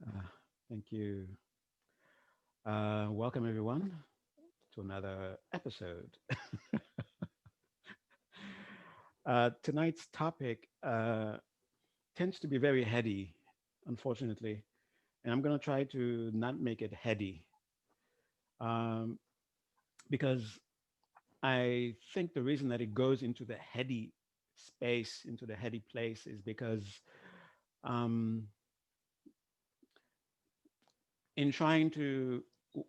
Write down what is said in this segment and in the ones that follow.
Uh, Thank you. Welcome, everyone, to another episode. Tonight's topic tends to be very heady, unfortunately, and I'm going to try to not make it heady um, because I think the reason that it goes into the heady space, into the heady place, is because um, in trying to,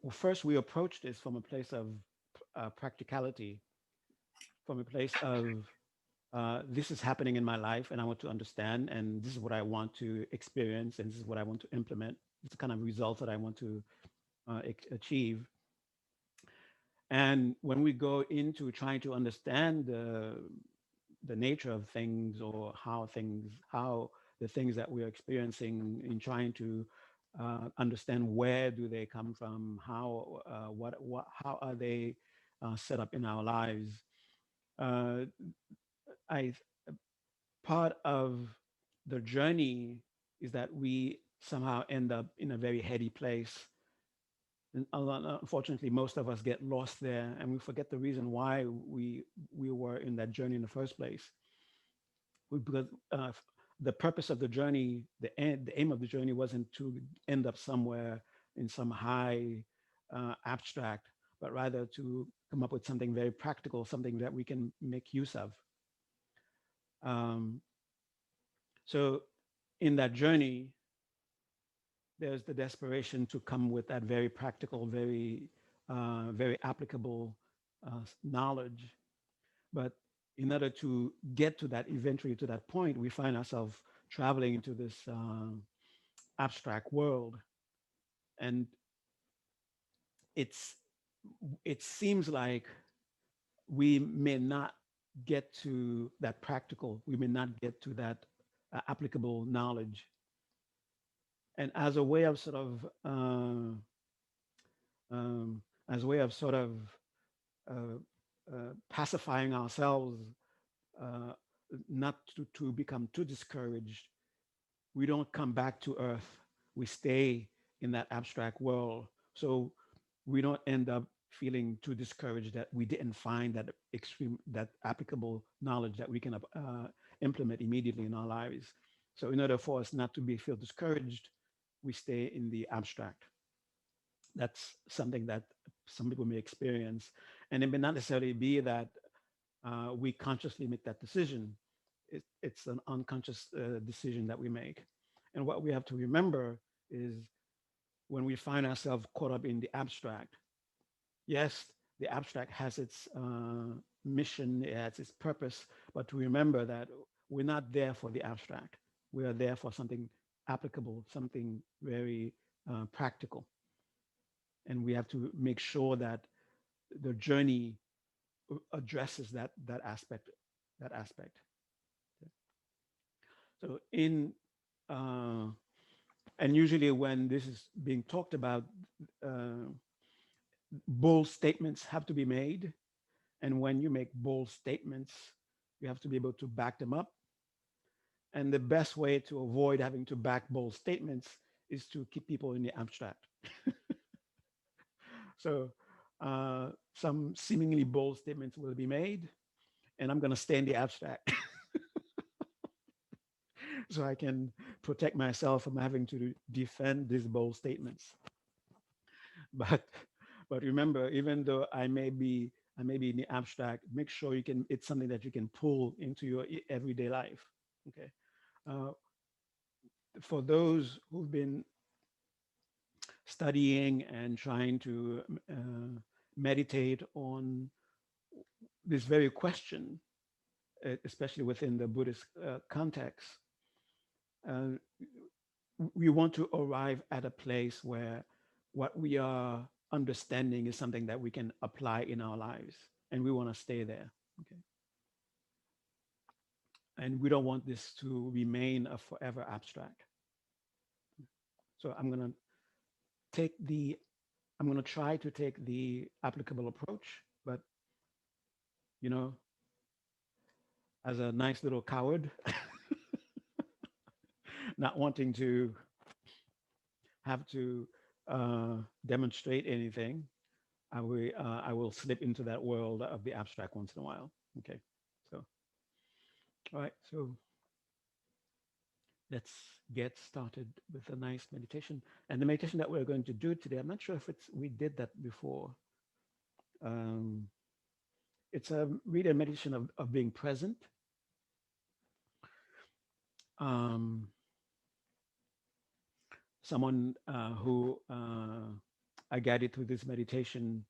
first, we approach this from a place of practicality, from a place of this is happening in my life and I want to understand, and this is what I want to experience, and this is what I want to implement. It's the kind of results that I want to achieve. And when we go into trying to understand the nature of things, or how the things that we're experiencing, in trying to understand where do they come from, how are they set up in our lives. Uh, I Part of the journey is that we somehow end up in a very heady place. And unfortunately, most of us get lost there, and we forget the reason why we were in that journey in the first place. Because the purpose of the journey, the aim of the journey, wasn't to end up somewhere in some high abstract, but rather to come up with something very practical, something that we can make use of. Um, so in that journey, there's the desperation to come with that very practical, very applicable knowledge. But in order to get to that, eventually to that point, we find ourselves traveling into this abstract world, and it's it seems like we may not get to that practical, we may not get to that applicable knowledge, and as a way of sort of um, as a way of sort of uh, pacifying ourselves, uh, not to become too discouraged. We don't come back to earth. We stay in that abstract world. So we don't end up feeling too discouraged that we didn't find that applicable knowledge that we can implement immediately in our lives. So in order for us not to be feel discouraged, we stay in the abstract. That's something that some people may experience. And it may not necessarily be that we consciously make that decision. It's an unconscious decision that we make. And what we have to remember is, when we find ourselves caught up in the abstract, yes, the abstract has its mission, it has its purpose, but to remember that we're not there for the abstract. We are there for something applicable, something very practical. And we have to make sure that the journey addresses that aspect. So in uh, and usually when this is being talked about, uh, bold statements have to be made, and when you make bold statements, you have to be able to back them up. And the best way to avoid having to back bold statements is to keep people in the abstract. So some seemingly bold statements will be made, and I'm going to stay in the abstract so I can protect myself from having to defend these bold statements. But remember, even though I may be in the abstract, make sure you can it's something that you can pull into your everyday life. Okay. Uh, for those who've been studying and trying to meditate on this very question, especially within the Buddhist context, uh, we want to arrive at a place where what we are understanding is something that we can apply in our lives, and we want to stay there. Okay. And we don't want this to remain a forever abstract. So take the I'm going to try to take the applicable approach, but you know, as a nice little coward, not wanting to have to demonstrate anything, I will slip into that world of the abstract once in a while. Okay, so all right, so let's get started with a nice meditation. And the meditation that we're going to do today, I'm not sure if it's we did that before. Um, it's a really a meditation of being present. Um, Someone who I guided through this meditation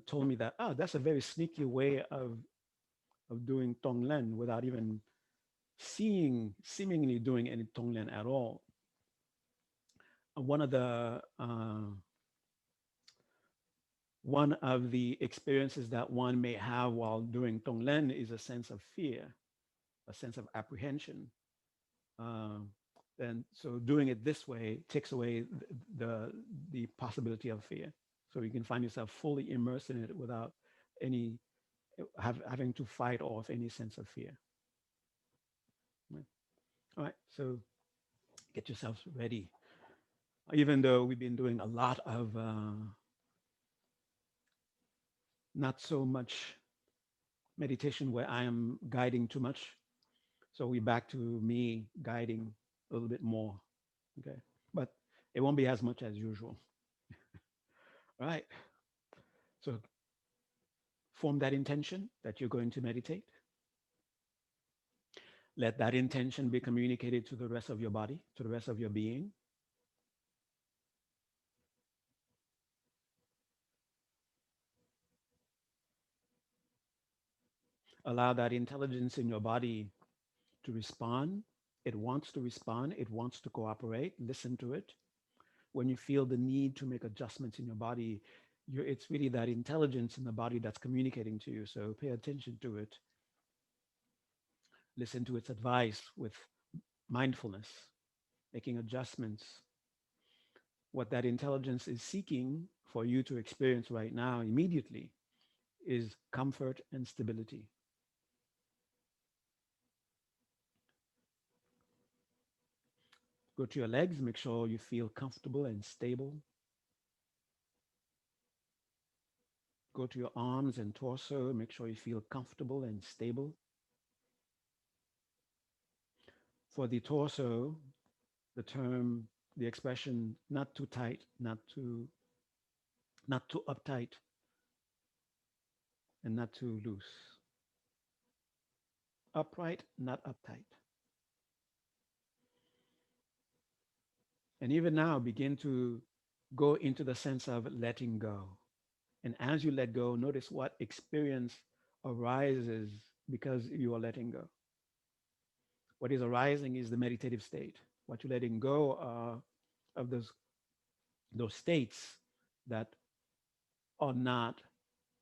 told me that, oh, that's a very sneaky way of doing Tonglen without even seemingly doing any Tonglen at all. One of the one of the experiences that one may have while doing Tonglen is a sense of fear, a sense of apprehension. Um, and so doing it this way takes away the the possibility of fear. So you can find yourself fully immersed in it without any having to fight off any sense of fear. Right. All right, so get yourselves ready. Even though we've been doing a lot of not so much meditation where I am guiding too much, so we're back to me guiding a little bit more. Okay, but it won't be as much as usual. All right, so form that intention that you're going to meditate. Let that intention be communicated to the rest of your body, to the rest of your being. Allow that intelligence in your body to respond. It wants to respond, it wants to cooperate. Listen to it. When you feel the need to make adjustments in your body, it's really that intelligence in the body that's communicating to you. So pay attention to it. Listen to its advice with mindfulness, making adjustments. What that intelligence is seeking for you to experience right now immediately is comfort and stability. Go to your legs, make sure you feel comfortable and stable. Go to your arms and torso, make sure you feel comfortable and stable. For the torso, the term, the expression, not too tight, not too uptight, and not too loose. Upright, not uptight. And even now, begin to go into the sense of letting go. And as you let go, notice what experience arises because you are letting go. What is arising is the meditative state. What you're letting go of those states that are not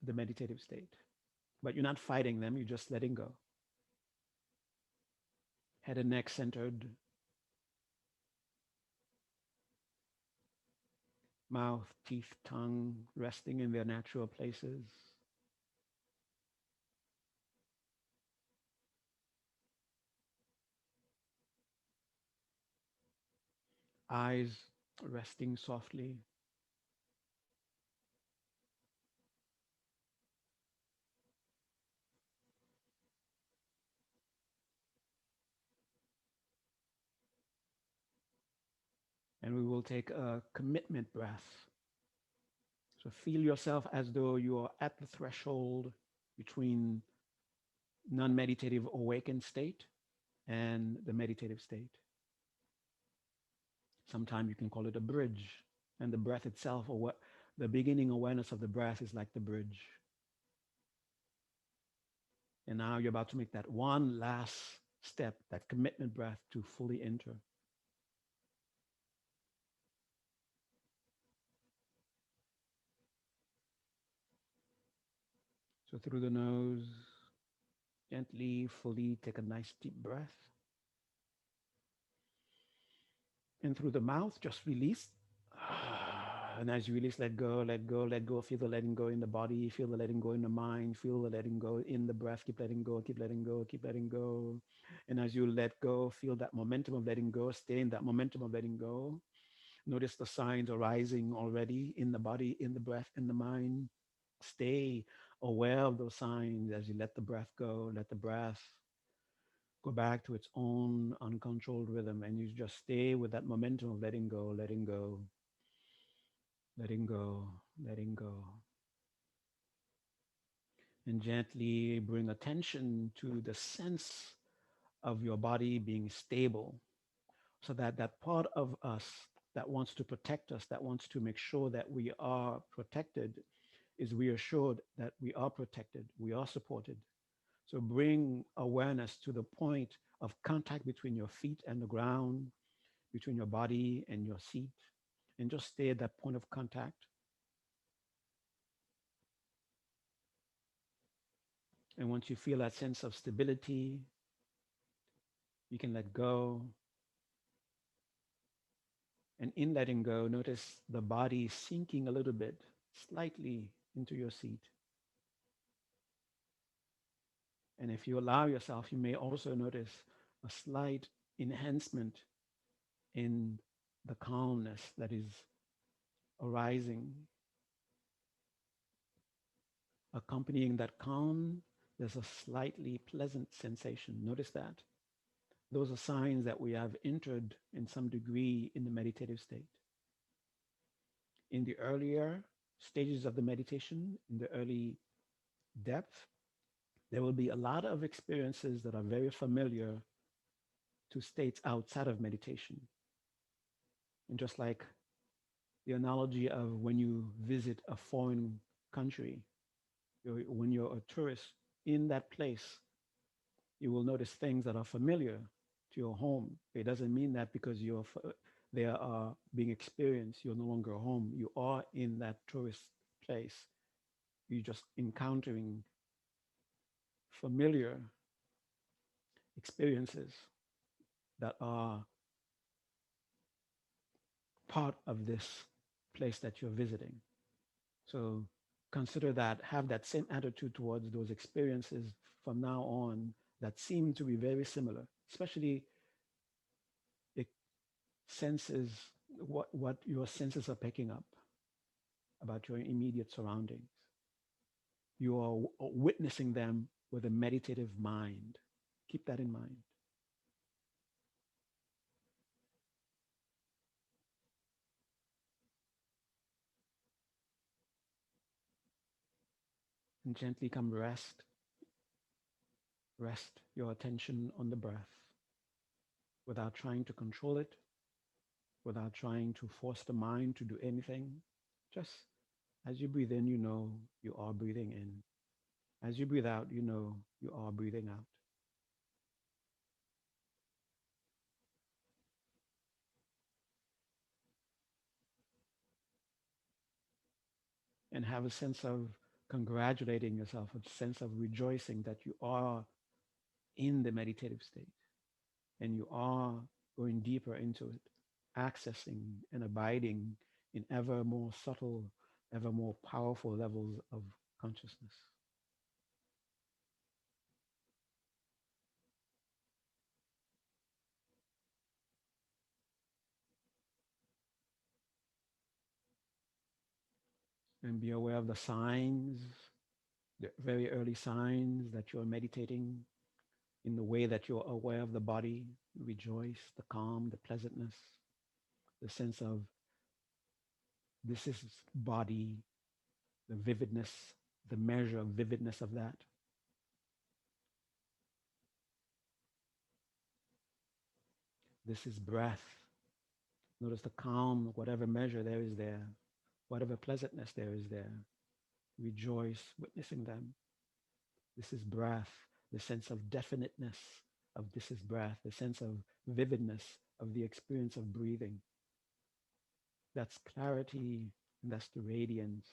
the meditative state. But you're not fighting them, you're just letting go. Head and neck centered, mouth, teeth, tongue resting in their natural places. Eyes resting softly. And we will take a commitment breath. So feel yourself as though you are at the threshold between non-meditative awakened state and the meditative state. Sometimes you can call it a bridge. And the breath itself, or what the beginning awareness of the breath is like the bridge. And now you're about to make that one last step, that commitment breath to fully enter. So through the nose, gently, fully take a nice deep breath. And through the mouth, just release. And as you release, let go, let go, let go. Feel the letting go in the body. Feel the letting go in the mind. Feel the letting go in the breath. Keep letting go, keep letting go, keep letting go. And as you let go, feel that momentum of letting go. Stay in that momentum of letting go. Notice the signs arising already in the body, in the breath, in the mind. Stay aware of those signs as you let the breath go, let the breath go back to its own uncontrolled rhythm, and you just stay with that momentum of letting go, letting go, letting go, letting go. And gently bring attention to the sense of your body being stable, so that that part of us that wants to protect us, that wants to make sure that we are protected, is reassured that we are protected, we are supported. So bring awareness to the point of contact between your feet and the ground, between your body and your seat, and just stay at that point of contact. And once you feel that sense of stability, you can let go. And in letting go, notice the body sinking a little bit, slightly into your seat. And if you allow yourself, you may also notice a slight enhancement in the calmness that is arising. Accompanying that calm, there's a slightly pleasant sensation. Notice that. Those are signs that we have entered in some degree in the meditative state. In the earlier stages of the meditation, in the early depth, there will be a lot of experiences that are very familiar to states outside of meditation. And just like the analogy of when you visit a foreign country, when you're a tourist in that place, you will notice things that are familiar to your home. It doesn't mean that because they are being experienced, you're no longer home. You are in that tourist place. You're just encountering familiar experiences that are part of this place that you're visiting. So consider that, have that same attitude towards those experiences from now on that seem to be very similar, especially it senses what your senses are picking up about your immediate surroundings. You are witnessing them with a meditative mind. Keep that in mind. And gently come rest your attention on the breath without trying to control it, without trying to force the mind to do anything. Just as you breathe in, you know you are breathing in. As you breathe out, you know you are breathing out. And have a sense of congratulating yourself, a sense of rejoicing that you are in the meditative state and you are going deeper into it, accessing and abiding in ever more subtle, ever more powerful levels of consciousness. And be aware of the signs, the very early signs that you're meditating in the way that you're aware of the body. Rejoice, the calm, the pleasantness, the sense of this is body, the vividness, the measure of vividness of that. This is breath. Notice the calm, whatever measure there is there, whatever pleasantness there is there. Rejoice witnessing them. This is breath, the sense of definiteness of this is breath, the sense of vividness of the experience of breathing. That's clarity, and that's the radiance.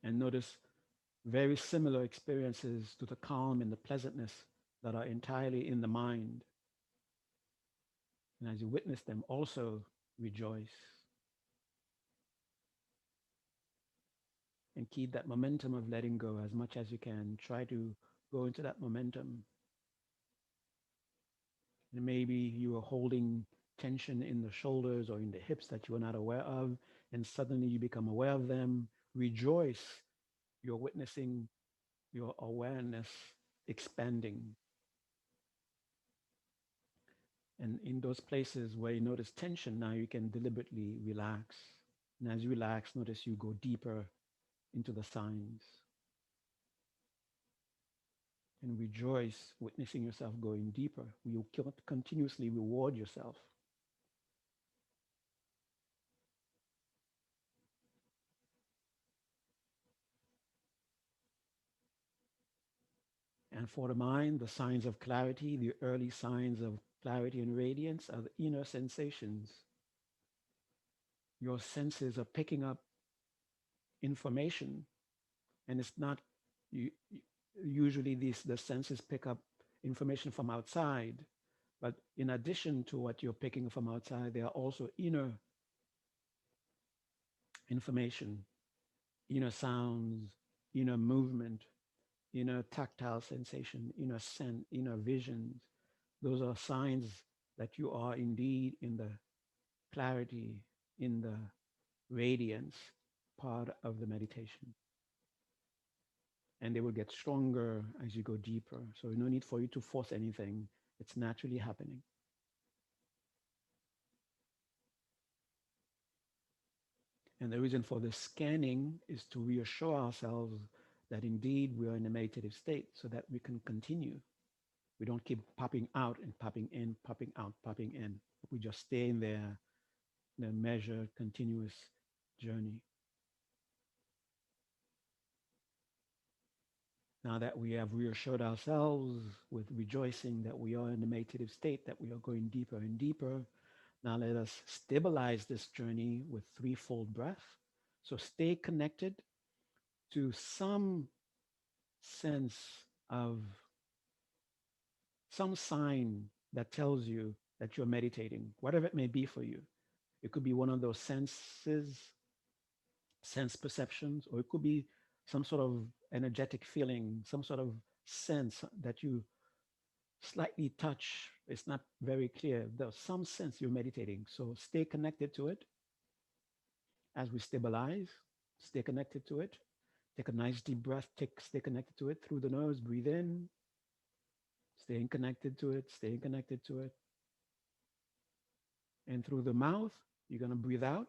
And notice very similar experiences to the calm and the pleasantness that are entirely in the mind. And as you witness them, also rejoice and keep that momentum of letting go as much as you can. Try to go into that momentum. And maybe you are holding tension in the shoulders or in the hips that you are not aware of, and suddenly you become aware of them. Rejoice. You're witnessing your awareness expanding. And in those places where you notice tension, now you can deliberately relax. And as you relax, notice you go deeper into the signs and rejoice witnessing yourself going deeper. You continuously reward yourself. And for the mind, the signs of clarity, the early signs of clarity and radiance are the inner sensations. Your senses are picking up information, and it's not you, usually the senses pick up information from outside, but in addition to what you're picking from outside, there are also inner information, inner sounds, inner movement, inner tactile sensation, inner scent, inner visions. Those are signs that you are indeed in the clarity, in the radiance part of the meditation. And they will get stronger as you go deeper. So no need for you to force anything. It's naturally happening. And the reason for the scanning is to reassure ourselves that indeed we are in a meditative state so that we can continue. We don't keep popping out and popping in, popping out, popping in. We just stay in there in a measured, continuous journey. Now that we have reassured ourselves with rejoicing that we are in the meditative state, that we are going deeper and deeper, now let us stabilize this journey with threefold breath. So stay connected to some sense of some sign that tells you that you're meditating, whatever it may be for you. It could be one of those senses, sense perceptions, or it could be some sort of energetic feeling, some sort of sense that you slightly touch. It's not very clear. There's some sense you're meditating. So stay connected to it as we stabilize. Stay connected to it. Take a nice deep breath. Stay connected to it through the nose. Breathe in. Staying connected to it. Staying connected to it. And through the mouth, you're going to breathe out.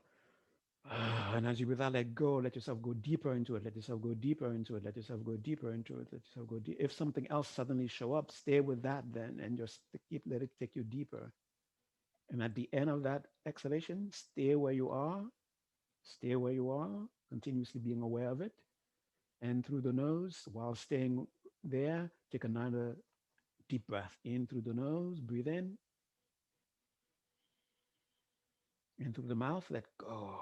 And as you breathe out, let go. Let yourself go deeper into it. Let yourself go deeper into it. Let yourself go deeper into it. Let yourself go deep. If something else suddenly show up, stay with that then, and just keep let it take you deeper. And at the end of that exhalation, stay where you are. Stay where you are, continuously being aware of it. And through the nose, while staying there, take another deep breath in through the nose. Breathe in, and through the mouth, let go.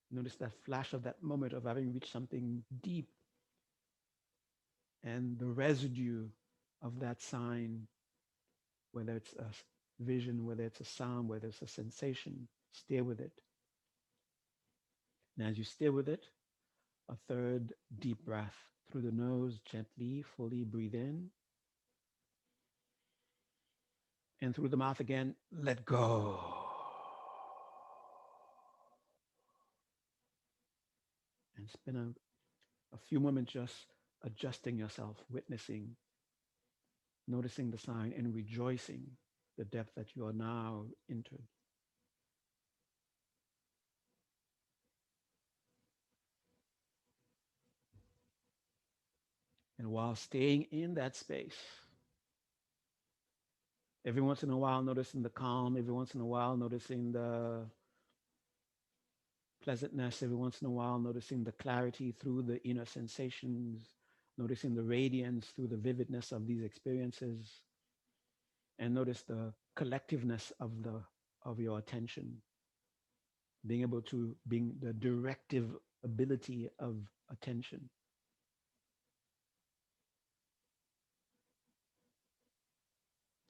Notice that flash of that moment of having reached something deep and the residue of that sign, whether it's a vision, whether it's a sound, whether it's a sensation, stay with it. And as you stay with it, a third deep breath through the nose, gently, fully breathe in. And through the mouth again, let go. And spend a few moments just adjusting yourself, witnessing, noticing the sign, and rejoicing the depth that you are now entered. And while staying in that space, every once in a while noticing the calm, every once in a while noticing the pleasantness, every once in a while noticing the clarity through the inner sensations, noticing the radiance through the vividness of these experiences, and notice the collectiveness of your attention, being able to being the directive ability of attention.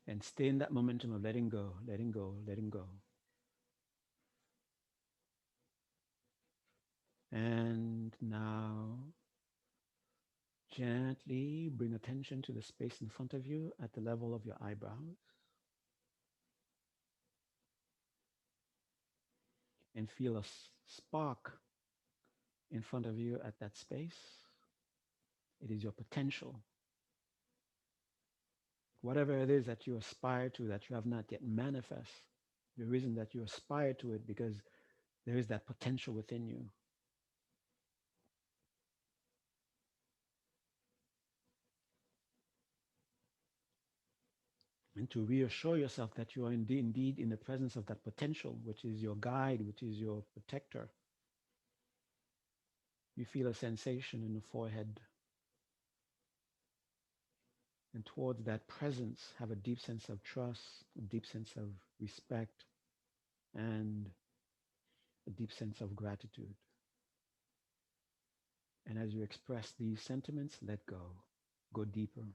And stay in that momentum of letting go, letting go, letting go. And now Gently bring attention to the space in front of you at the level of your eyebrows and feel a spark in front of you at that space. It is your potential. Whatever it is that you aspire to that you have not yet manifest, the reason that you aspire to it because there is that potential within you. And to reassure yourself that you are indeed in the presence of that potential, which is your guide, which is your protector. You feel a sensation in the forehead. And towards that presence, have a deep sense of trust, a deep sense of respect, and a deep sense of gratitude. And as you express these sentiments, let go. Go deeper.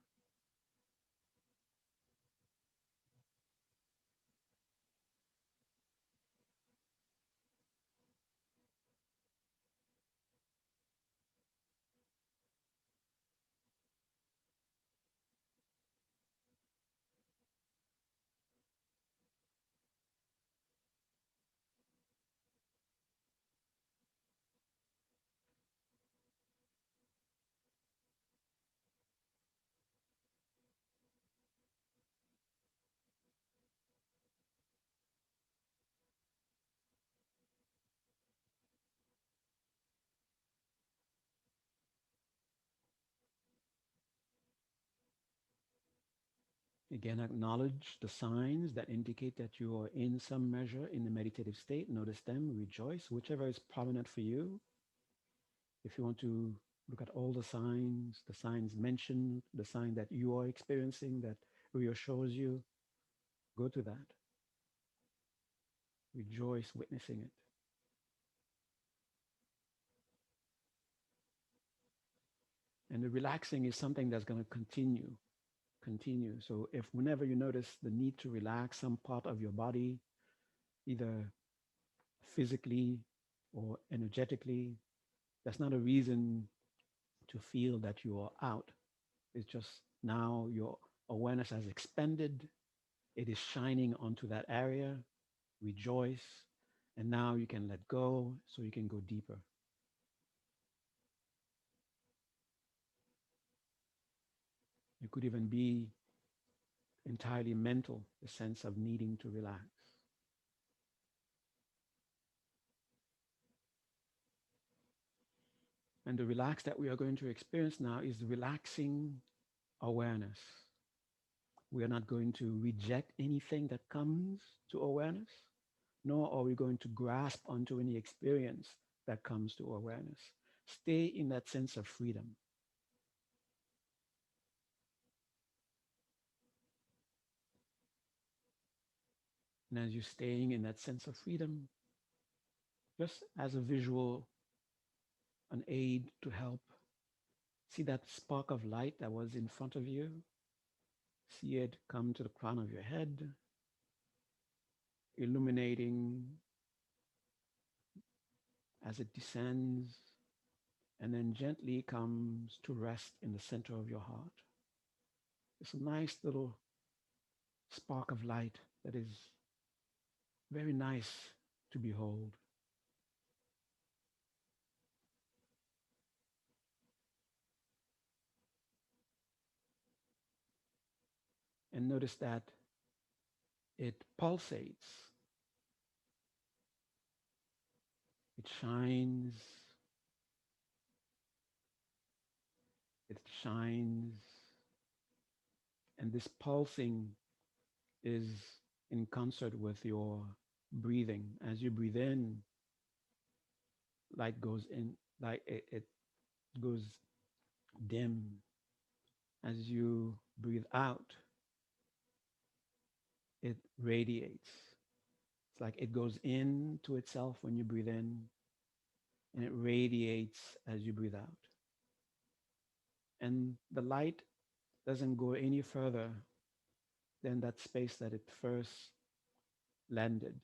Again, acknowledge the signs that indicate that you are in some measure in the meditative state. Notice them, rejoice, whichever is prominent for you. If you want to look at all the signs mentioned, the sign that you are experiencing that reassures you, go to that. Rejoice witnessing it. And the relaxing is something that's going to continue. So if whenever you notice the need to relax some part of your body, either physically or energetically, that's not a reason to feel that you are out. It's just now your awareness has expanded. It is shining onto that area. Rejoice. And now you can let go so you can go deeper. It could even be entirely mental, the sense of needing to relax. And the relax that we are going to experience now is relaxing awareness. We are not going to reject anything that comes to awareness, nor are we going to grasp onto any experience that comes to awareness. Stay in that sense of freedom. And as you're staying in that sense of freedom, just as a visual, an aid to help, see that spark of light that was in front of you. See it come to the crown of your head, illuminating as it descends, and then gently comes to rest in the center of your heart. It's a nice little spark of light that is very nice to behold. And notice that it pulsates, it shines, it shines, and this pulsing is in concert with your breathing. As you breathe in, light goes in, like it goes dim. As you breathe out, it radiates. It's like it goes into itself when you breathe in, and it radiates as you breathe out. And the light doesn't go any further than that space that it first landed.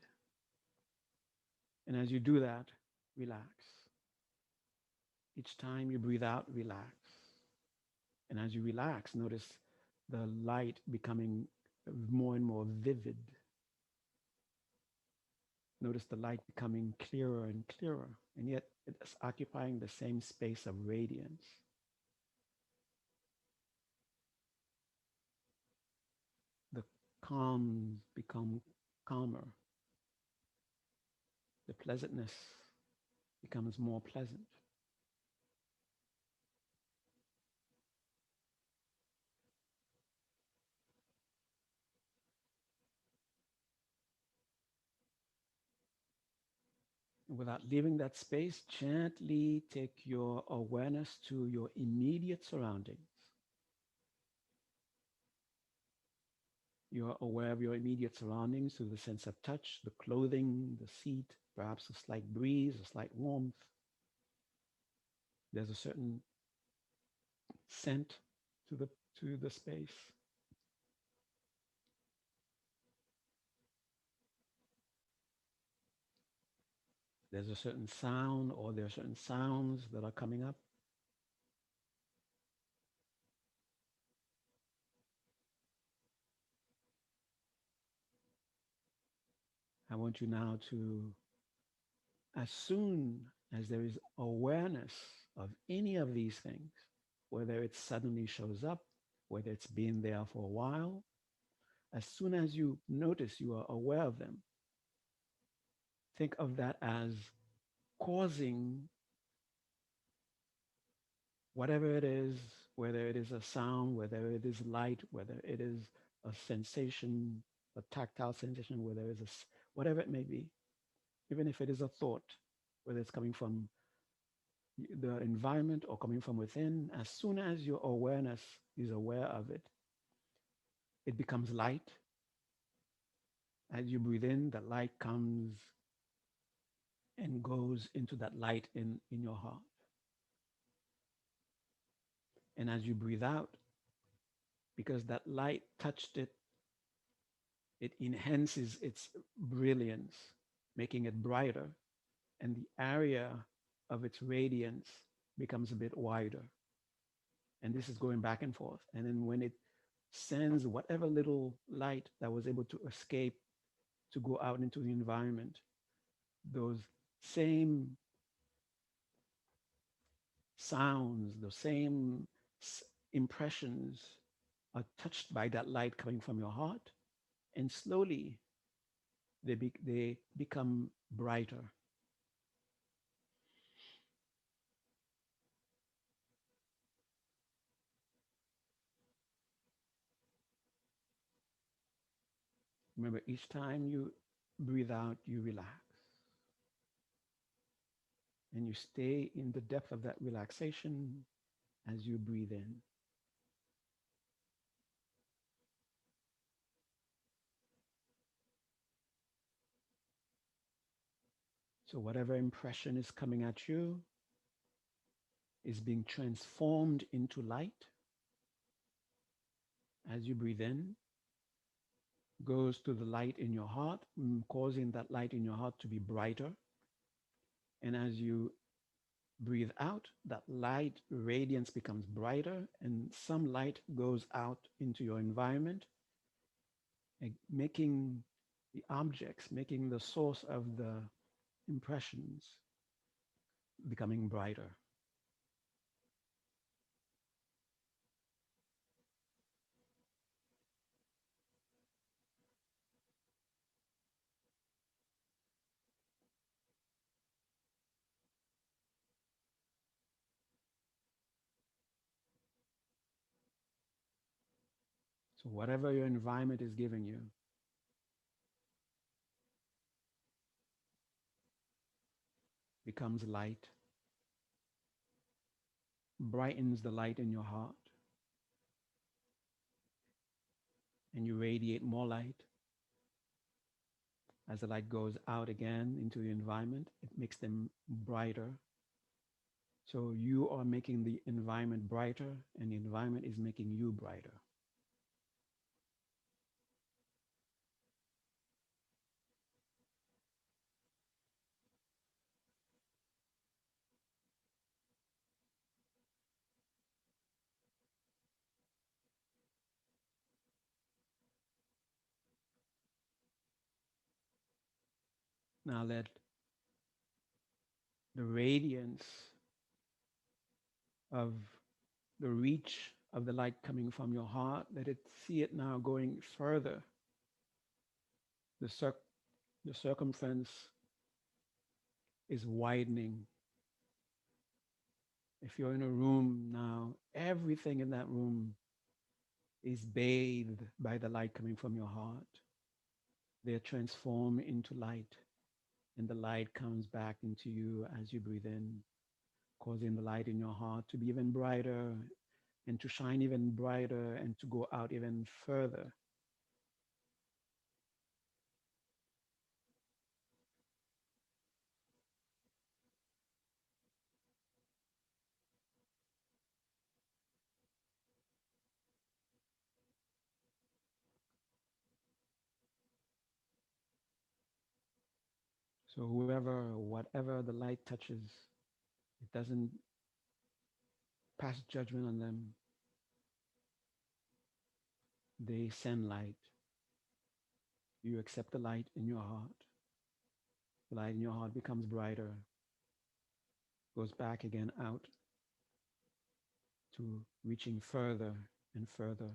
And as you do that, relax. Each time you breathe out, relax. And as you relax, notice the light becoming more and more vivid. Notice the light becoming clearer and clearer, and yet it's occupying the same space of radiance. The calms become calmer. The pleasantness becomes more pleasant. Without leaving that space, gently take your awareness to your immediate surroundings. You're aware of your immediate surroundings through the sense of touch, the clothing, the seat, perhaps a slight breeze, a slight warmth. There's a certain scent to the space. There's a certain sound, or there are certain sounds that are coming up. I want you now to, as soon as there is awareness of any of these things, whether it suddenly shows up, whether it's been there for a while, as soon as you notice you are aware of them, think of that as causing whatever it is, whether it is a sound, whether it is light, whether it is a sensation, a tactile sensation, whether it is whatever it may be, even if it is a thought, whether it's coming from the environment or coming from within, as soon as your awareness is aware of it, it becomes light. As you breathe in, the light comes and goes into that light in your heart. And as you breathe out, because that light touched it, it enhances its brilliance, making it brighter, and the area of its radiance becomes a bit wider. And this is going back and forth. And then when it sends whatever little light that was able to escape to go out into the environment, those same sounds, the same impressions are touched by that light coming from your heart, and slowly they become brighter. Remember, each time you breathe out, you relax. And you stay in the depth of that relaxation as you breathe in. So whatever impression is coming at you is being transformed into light as you breathe in, goes to the light in your heart, causing that light in your heart to be brighter. And as you breathe out, that light radiance becomes brighter, and some light goes out into your environment, making the objects, making the source of the impressions becoming brighter. So whatever your environment is giving you becomes light, brightens the light in your heart, and you radiate more light. As the light goes out again into the environment, it makes them brighter. So you are making the environment brighter, and the environment is making you brighter. Now let the radiance of the reach of the light coming from your heart, let it see it now going further. The, the circumference is widening. If you're in a room now, everything in that room is bathed by the light coming from your heart. They're transformed into light, and the light comes back into you as you breathe in, causing the light in your heart to be even brighter and to shine even brighter and to go out even further. So whoever, whatever the light touches, it doesn't pass judgment on them. They send light. You accept the light in your heart. The light in your heart becomes brighter, goes back again out to reaching further and further.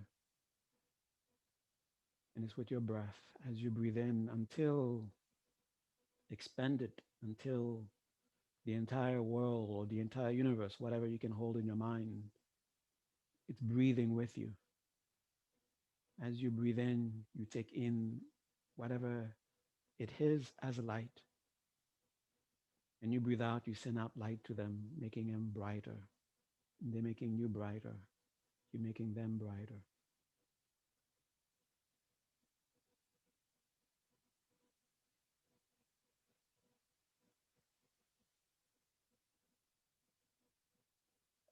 And it's with your breath as you breathe in until expanded, until the entire world or the entire universe, whatever you can hold in your mind, it's breathing with you. As you breathe in, you take in whatever it is as a light. And you breathe out, you send out light to them, making them brighter. And they're making you brighter. You're making them brighter.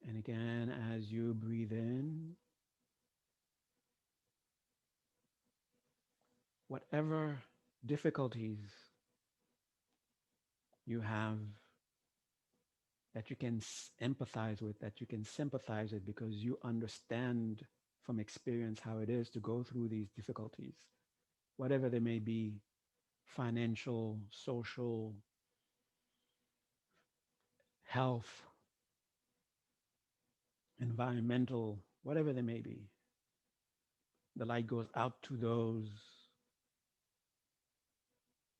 And again, as you breathe in, whatever difficulties you have that you can empathize with, that you can sympathize with because you understand from experience how it is to go through these difficulties, whatever they may be, financial, social, health, environmental, whatever they may be. The light goes out to those,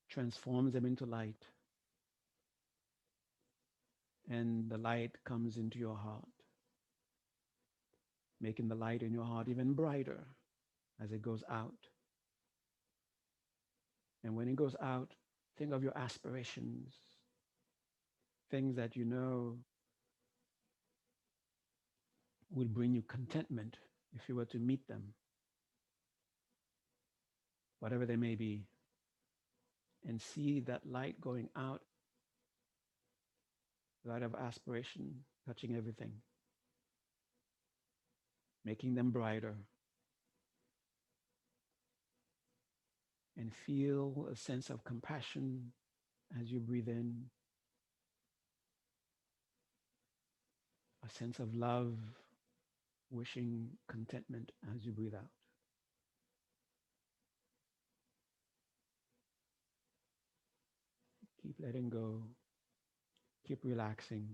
transforms them into light, and the light comes into your heart, making the light in your heart even brighter as it goes out. And when it goes out, think of your aspirations, things that you know will bring you contentment if you were to meet them, whatever they may be, and see that light going out, light of aspiration, touching everything, making them brighter, and feel a sense of compassion as you breathe in, a sense of love, wishing contentment as you breathe out. Keep letting go, keep relaxing.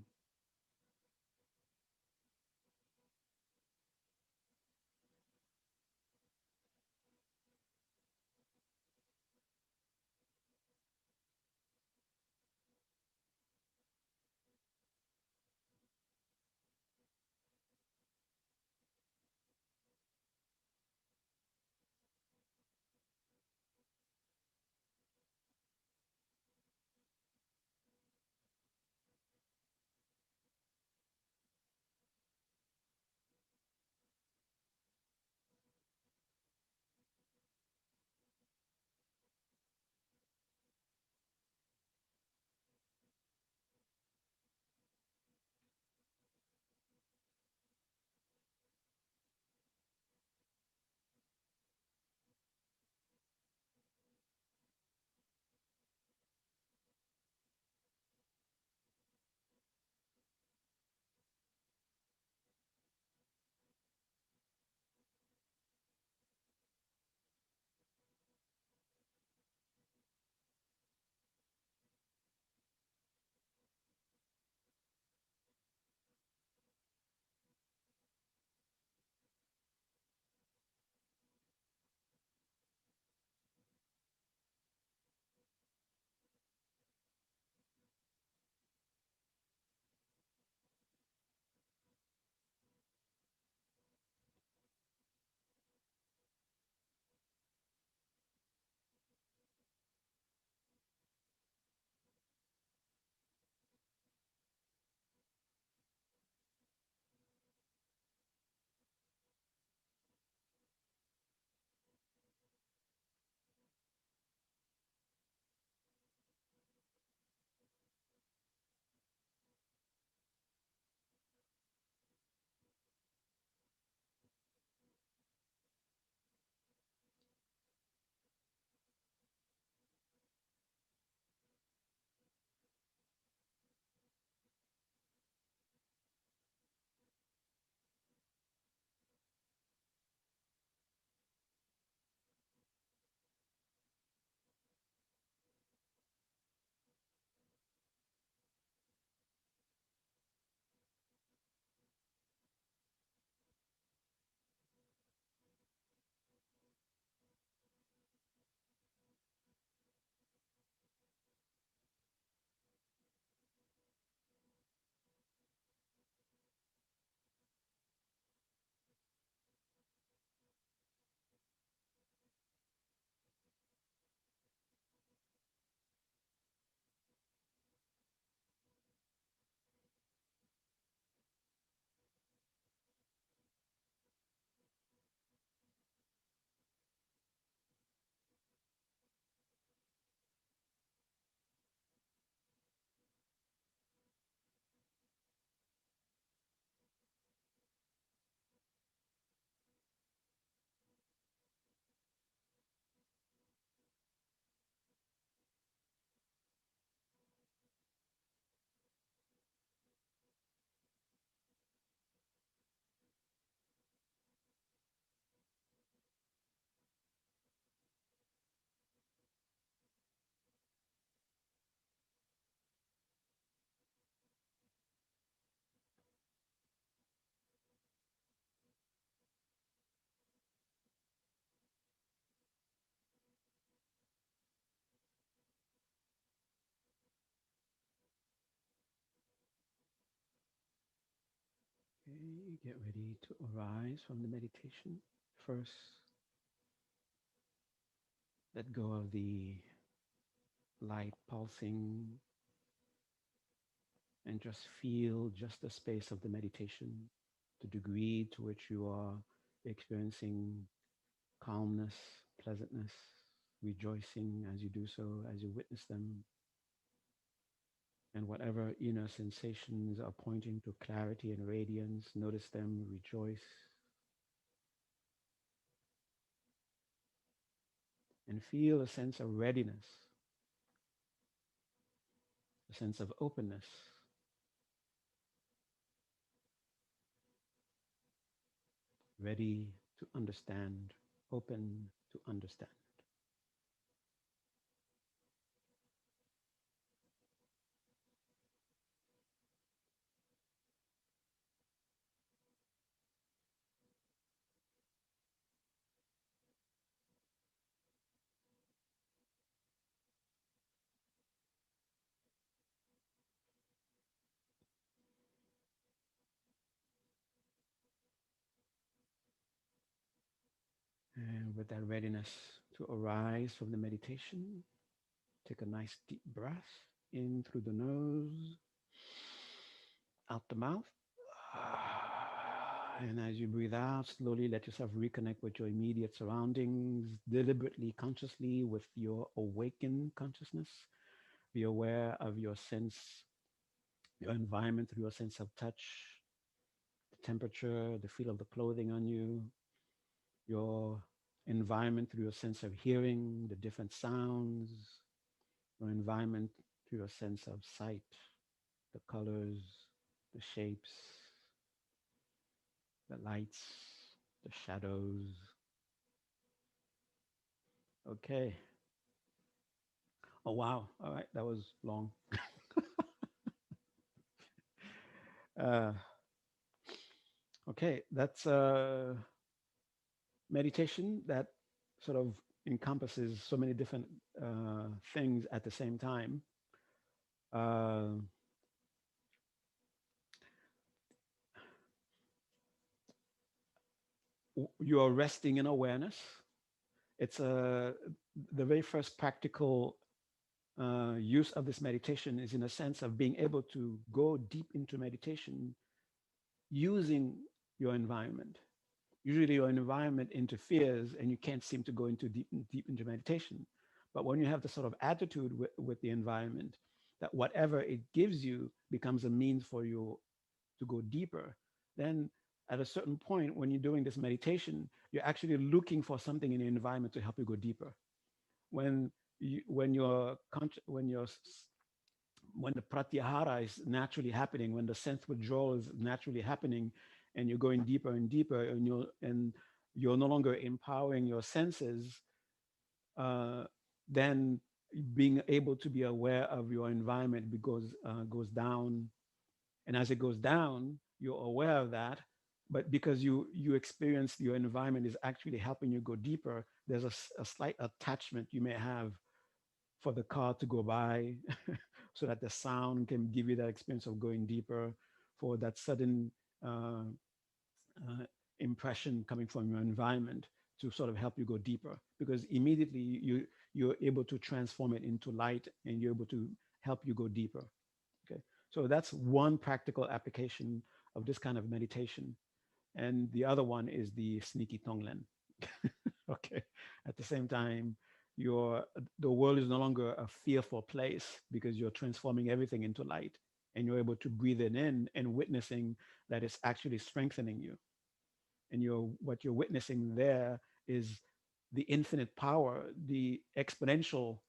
Get ready to arise from the meditation. First, let go of the light pulsing and just feel just the space of the meditation, the degree to which you are experiencing calmness, pleasantness, rejoicing as you do so, as you witness them, and whatever inner sensations are pointing to clarity and radiance, notice them, rejoice, and feel a sense of readiness, a sense of openness, ready to understand, open to understand. And with that readiness to arise from the meditation, take a nice deep breath in through the nose, out the mouth. And as you breathe out, slowly let yourself reconnect with your immediate surroundings, deliberately, consciously, with your awakened consciousness. Be aware of your sense, your environment through your sense of touch, the temperature, the feel of the clothing on you, your environment through your sense of hearing, the different sounds, your environment through your sense of sight, the colors, the shapes, the lights, the shadows. Okay. Oh, wow. All right. That was long. Uh, okay. That's meditation that sort of encompasses so many different things at the same time. Uh, you are resting in awareness. It's the very first practical use of this meditation is in a sense of being able to go deep into meditation using your environment. Usually your environment interferes and you can't seem to go into deep into meditation. But when you have the sort of attitude with the environment, that whatever it gives you becomes a means for you to go deeper, then at a certain point when you're doing this meditation, you're actually looking for something in the environment to help you go deeper. When when the pratyahara is naturally happening, when the sense withdrawal is naturally happening, and you're going deeper and deeper, and you're no longer empowering your senses, uh, then being able to be aware of your environment goes down, and as it goes down, you're aware of that. But because you experience your environment is actually helping you go deeper, there's a slight attachment you may have for the car to go by so that the sound can give you that experience of going deeper, for that sudden uh, uh, impression coming from your environment to sort of help you go deeper, because immediately you're able to transform it into light and you're able to help you go deeper. Okay, so that's one practical application of this kind of meditation, and the other one is the sneaky tonglen. Okay, at the same time, your the world is no longer a fearful place because you're transforming everything into light, and you're able to breathe it in and witnessing that it's actually strengthening you. And what you're witnessing there is the infinite power, the exponential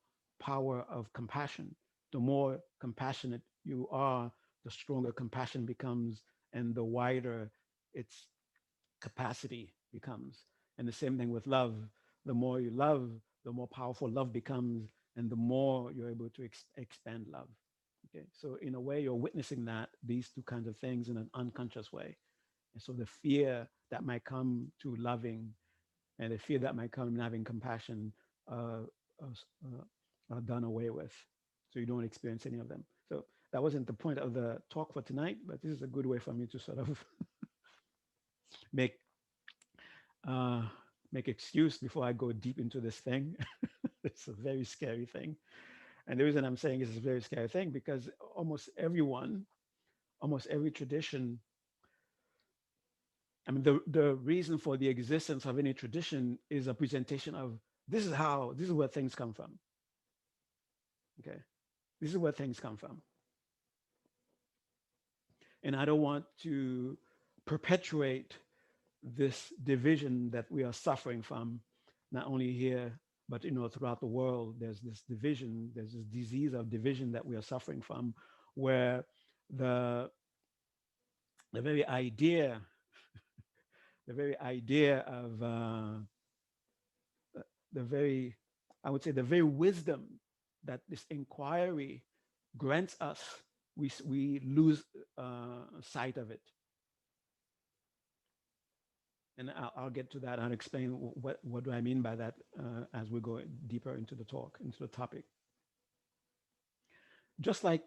power of compassion. The more compassionate you are, the stronger compassion becomes, and the wider its capacity becomes. And the same thing with love. The more you love, the more powerful love becomes, and the more you're able to expand love. Okay, so in a way, you're witnessing that these two kinds of things in an unconscious way. And so the fear that might come to loving, and the fear that might come in having compassion, uh, are done away with. So you don't experience any of them. So that wasn't the point of the talk for tonight, but this is a good way for me to sort of make uh, make excuse before I go deep into this thing. It's a very scary thing, and the reason I'm saying it's a very scary thing because almost everyone, almost every tradition. I mean, the reason for the existence of any tradition is a presentation of this is where things come from. Okay, this is where things come from, and I don't want to perpetuate this division that we are suffering from, not only here but throughout the world. There's this division, there's this disease of division that we are suffering from, where the the very idea, the very idea of the very, I would say, the very wisdom that this inquiry grants us, we lose sight of it. And I'll get to that. I'll explain what do I mean by that as we go deeper into the talk, into the topic. Just like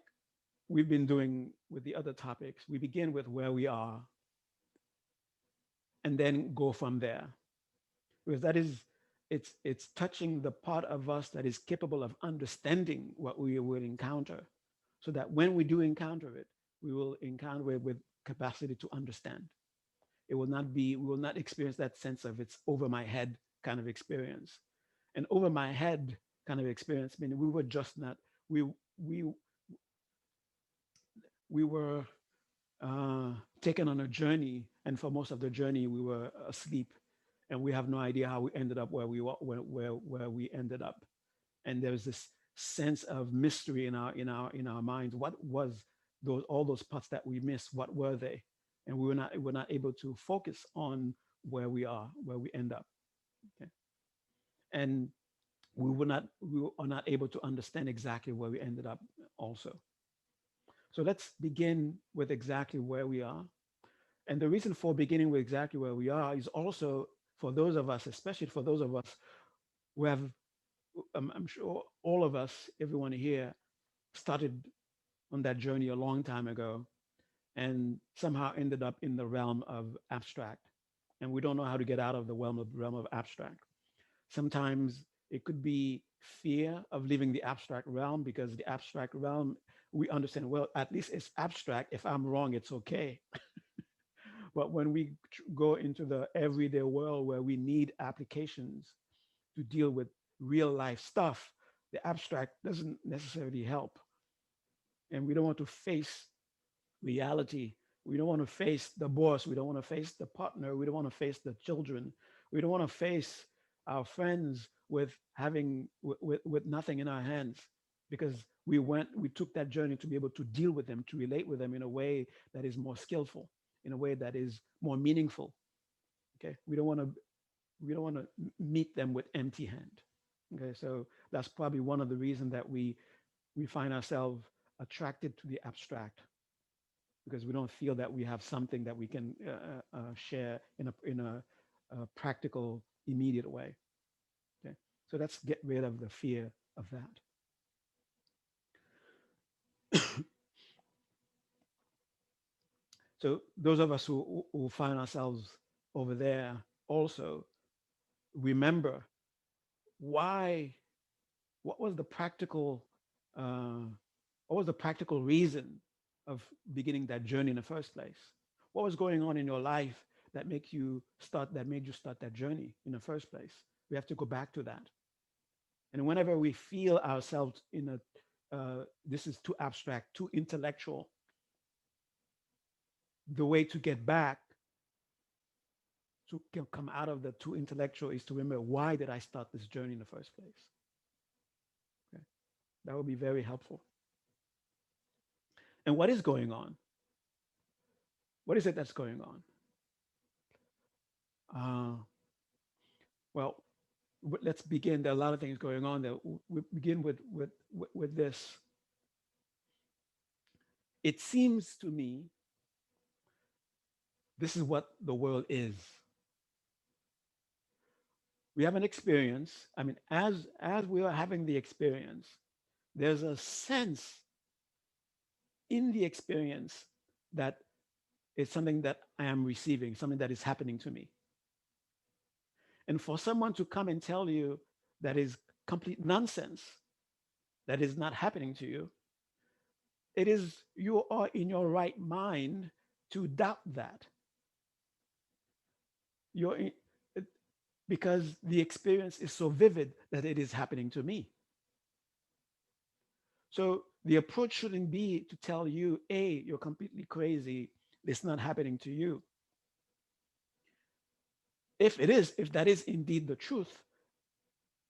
we've been doing with the other topics, we begin with where we are and then go from there, because that is, it's touching the part of us that is capable of understanding what we will encounter, so that when we do encounter it, we will encounter it with capacity to understand. It will not be, we will not experience that sense of it's over my head kind of experience. And over my head kind of experience, meaning we were just not, we we we were uh, taken on a journey, and for most of the journey we were asleep, and we have no idea how we ended up where we where we ended up. And there's this sense of mystery in our minds. What was those, all those parts that we missed? What were they? And we were not able to focus on where we are, where we end up. Okay, and we are not able to understand exactly where we ended up also. So let's begin with exactly where we are. And the reason for beginning with exactly where we are is also for those of us, especially for those of us who have, I'm sure all of us, everyone here, started on that journey a long time ago and somehow ended up in the realm of abstract. And we don't know how to get out of the realm of abstract. Sometimes it could be fear of leaving the abstract realm, because the abstract realm, we understand, well, at least it's abstract. If I'm wrong, it's okay. But when we go into the everyday world where we need applications to deal with real life stuff, the abstract doesn't necessarily help. And we don't want to face reality. We don't want to face the boss. We don't want to face the partner. We don't want to face the children. We don't want to face our friends with with nothing in our hands, because we took that journey to be able to deal with them, to relate with them in a way that is more skillful, in a way that is more meaningful. Okay, we don't want to meet them with empty hand. Okay, so that's probably one of the reasons that we find ourselves attracted to the abstract, because we don't feel that we have something that we can share in a practical, immediate way. Okay, so let's get rid of the fear of that. So those of us who find ourselves over there also remember why. What was the practical? Uh, what was the practical reason of beginning that journey in the first place? What was going on in your life that made you start that journey in the first place? We have to go back to that. And whenever we feel ourselves in this is too abstract, too intellectual, the way to get back, to come out of the too intellectual, is to remember, why did I start this journey in the first place? Okay. That would be very helpful. And what is going on? What is it that's going on? Uh, well, let's begin. There are a lot of things going on there. We begin with this. It seems to me this is what the world is. We have an experience. I mean, as we are having the experience, there's a sense in the experience that It's something that I am receiving, something that is happening to me. And for someone to come and tell you that is complete nonsense, that is not happening to you, it is you are in your right mind to doubt that. You're in, because the experience is so vivid that it is happening to me. So the approach shouldn't be to tell you, A, you're completely crazy, it's not happening to you. If it is, if that is indeed the truth,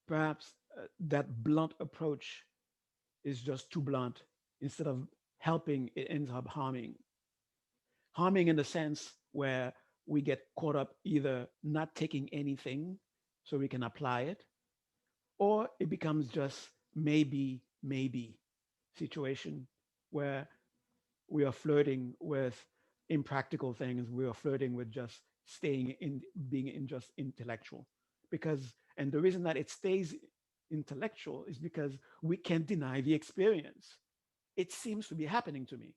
perhaps that blunt approach is just too blunt. Instead of helping, it ends up harming. Harming in the sense where we get caught up either not taking anything so we can apply it, or it becomes just maybe situation where we are flirting with impractical things. We are flirting with just staying in, being in just intellectual. Because, and the reason that it stays intellectual is because we can't deny the experience. It seems to be happening to me.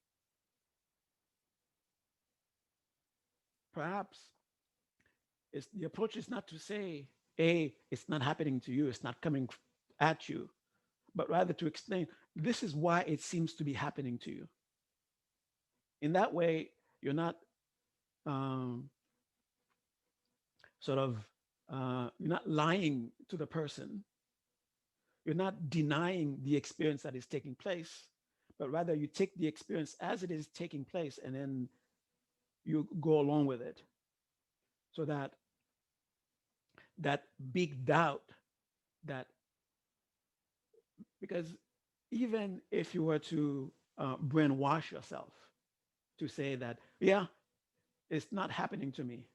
Perhaps the approach is not to say, A, it's not happening to you, it's not coming at you, but rather to explain, this is why it seems to be happening to you. In that way, you're not um, sort of, you're not lying to the person, you're not denying the experience that is taking place, but rather you take the experience as it is taking place and then you go along with it. So that that big doubt that, because even if you were to brainwash yourself to say that, yeah, it's not happening to me,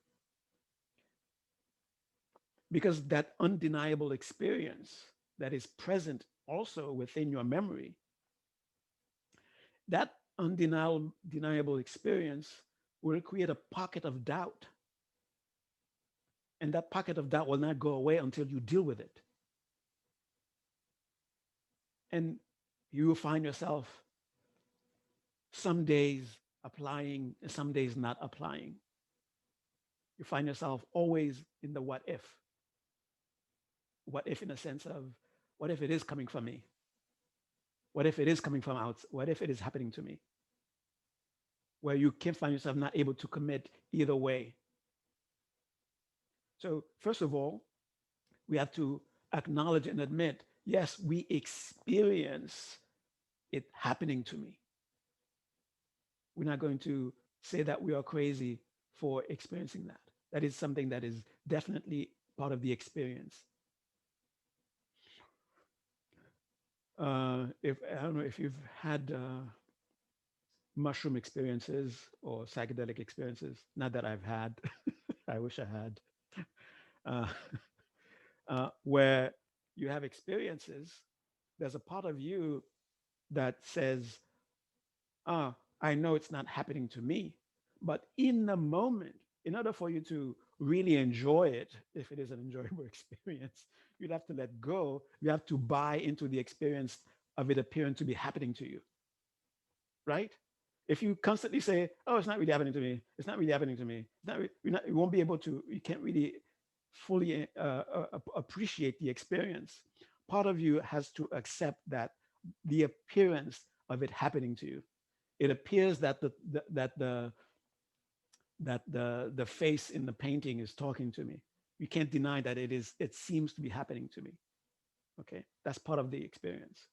because that undeniable experience that is present also within your memory, that undeniable experience will create a pocket of doubt. And that pocket of doubt will not go away until you deal with it. And you will find yourself some days applying and some days not applying. You find yourself always in the what if. What if in a sense of, what if it is coming from me? What if it is coming from out? What if it is happening to me? Where you can find yourself not able to commit either way. So first of all, we have to acknowledge and admit, yes, we experience it happening to me. We're not going to say that we are crazy for experiencing that. That is something that is definitely part of the experience. If I don't know if you've had mushroom experiences or psychedelic experiences, not that I've had, I wish I had, uh, where you have experiences, there's a part of you that says, ah, I know it's not happening to me. But in the moment, in order for you to really enjoy it, if it is an enjoyable experience, you'd have to let go. You have to buy into the experience of it appearing to be happening to you, right? If you constantly say, "Oh, it's not really happening to me. It's not really happening to me," it's not, you won't be able to. You can't really fully appreciate the experience. Part of you has to accept that the appearance of it happening to you. It appears that the face in the painting is talking to me. You can't deny that it is. It seems to be happening to me. Okay, that's part of the experience,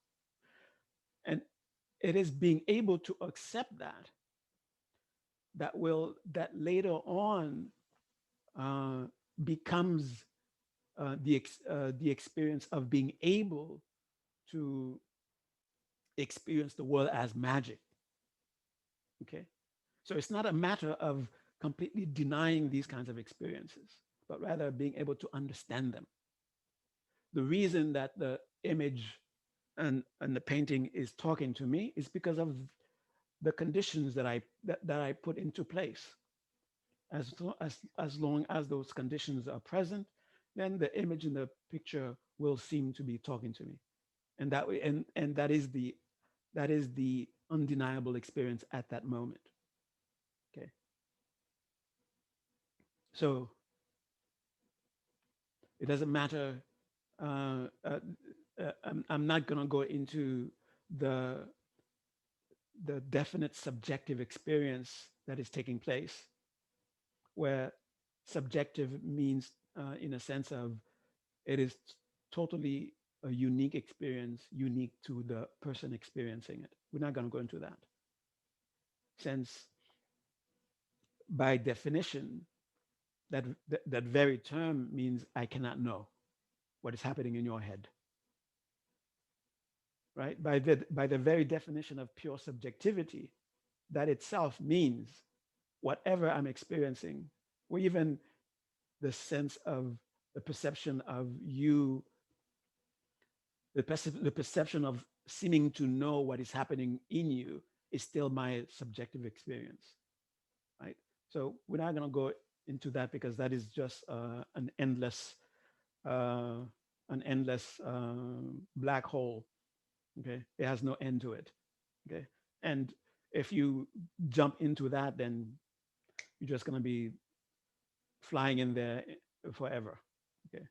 and it is being able to accept that that later on uh, becomes the experience of being able to experience the world as magic. Okay, so it's not a matter of completely denying these kinds of experiences, but rather being able to understand them. The reason that the image and the painting is talking to me is because of the conditions that I put into place. As long as those conditions are present, then the image in the picture will seem to be talking to me, and that is the undeniable experience at that moment. Okay, So it doesn't matter. Uh, uh, I'm not going to go into the the definite subjective experience that is taking place, where subjective means, in a sense of, it is totally a unique experience, unique to the person experiencing it. We're not going to go into that, since by definition, that very term means I cannot know what is happening in your head, right? By the very definition of pure subjectivity, that itself means whatever I'm experiencing, or even the sense of the perception of you, the perception of seeming to know what is happening in you, is still my subjective experience, right? So we're not going to go into that, because that is just uh, an endless black hole. Okay, it has no end to it. Okay, and if you jump into that, then you're just going to be flying in there forever. Okay,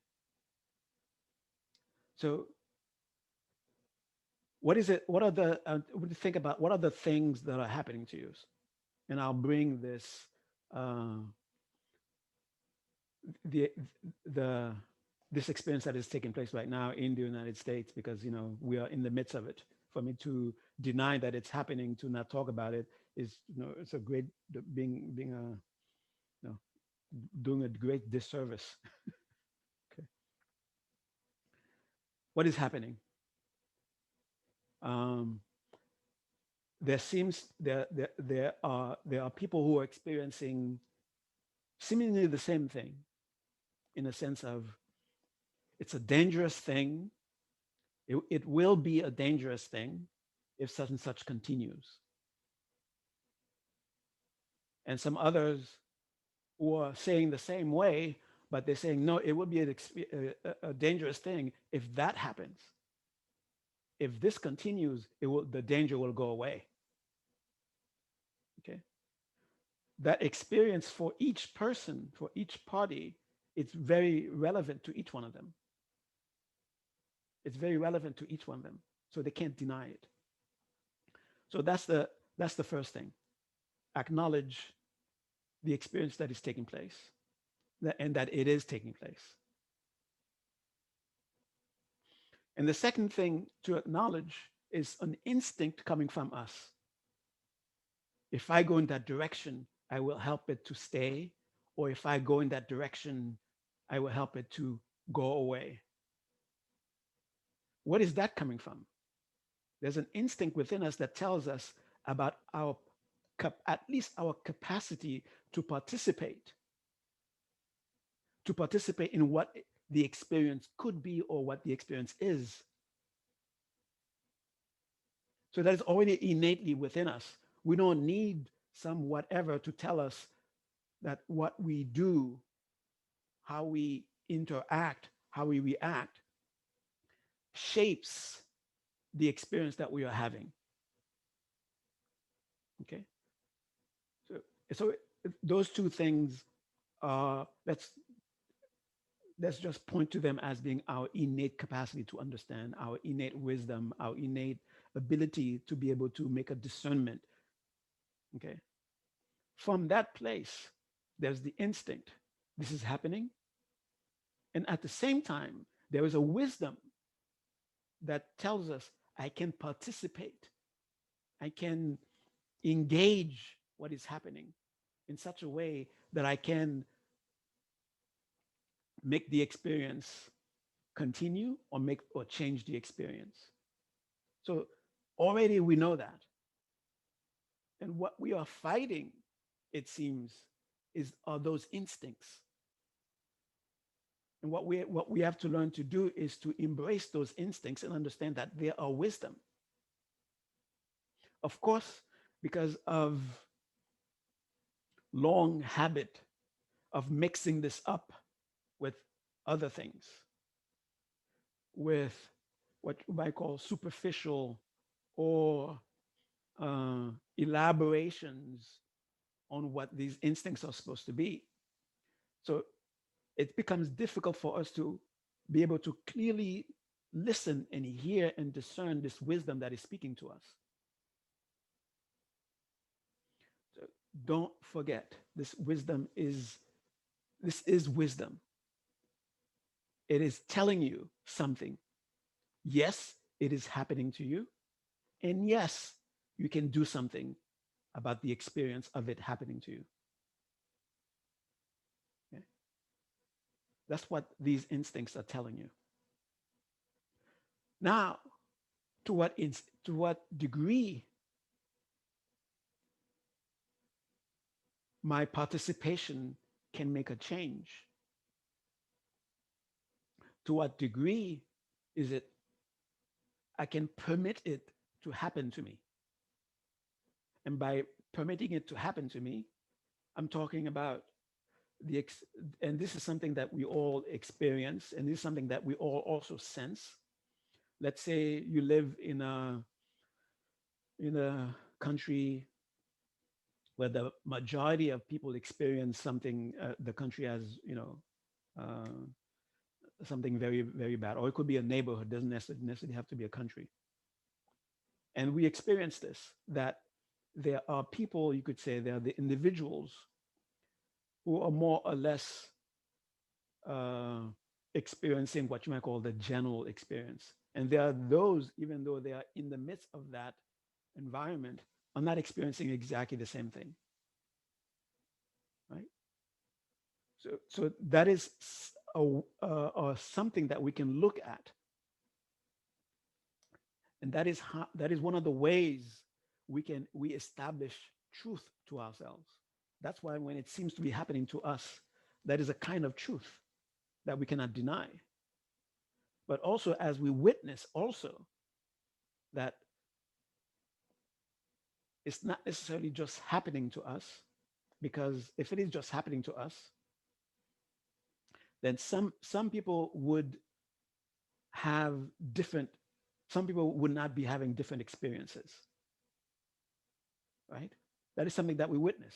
so what is it? What are the? What do you think about? What are the things that are happening to you? And I'll bring this, uh, the the this experience that is taking place right now in the United States, because we are in the midst of it. For me to deny that it's happening, to not talk about it, is, it's a great, being a, doing a great disservice. Okay, what is happening? Um, there are people who are experiencing seemingly the same thing, in a sense of, it's a dangerous thing. It will be a dangerous thing if such and such continues. And some others who are saying the same way, but they're saying, no, it would be a dangerous thing if that happens. If this continues, the danger will go away. Okay. That experience, for each person, for each party, it's very relevant to each one of them. It's very relevant to each one of them. So they can't deny it. So that's the first thing. Acknowledge the experience that is taking place, and that it is taking place. And the second thing to acknowledge is an instinct coming from us. If I go in that direction, I will help it to stay. Or if I go in that direction, I will help it to go away. What is that coming from? There's an instinct within us that tells us about at least our capacity to participate in what the experience could be, or what the experience is. So that is already innately within us. We don't need some whatever to tell us that what we do, how we interact, how we react, shapes the experience that we are having. Okay. So, so those two things, let's just point to them as being our innate capacity to understand, our innate wisdom, our innate ability to be able to make a discernment. Okay. From that place, there's the instinct. This is happening. And at the same time, there is a wisdom that tells us I can participate, I can engage what is happening in such a way that I can make the experience continue, or change the experience. So already we know that. And what we are fighting, it seems, are those instincts. And what we have to learn to do is to embrace those instincts and understand that they are wisdom. Of course, because of long habit of mixing this up with other things, with what you might call superficial, or elaborations on what these instincts are supposed to be. So it becomes difficult for us to be able to clearly listen and hear and discern this wisdom that is speaking to us. So don't forget, this is wisdom. It is telling you something. Yes, it is happening to you. And yes, you can do something about the experience of it happening to you. Okay? That's what these instincts are telling you. Now, to what degree my participation can make a change? To what degree is it I can permit it to happen to me? And by permitting it to happen to me, I'm talking about the ex- and this is something that we all experience, and this is something that we all also sense. Let's say you live in a country where the majority of people experience something, the country has, uh, something very, very bad, or it could be a neighborhood, doesn't necessarily have to be a country. And we experience this, that there are people, you could say, there are the individuals who are more or less uh, experiencing what you might call the general experience. And there are those, even though they are in the midst of that environment, are not experiencing exactly the same thing, right? So that is something that we can look at, and that is one of the ways we establish truth to ourselves. That's why when it seems to be happening to us, that is a kind of truth that we cannot deny. But also as we witness also that it's not necessarily just happening to us, because if it is just happening to us, then some people would have different some people would not be having different experiences, right? That is something that we witness.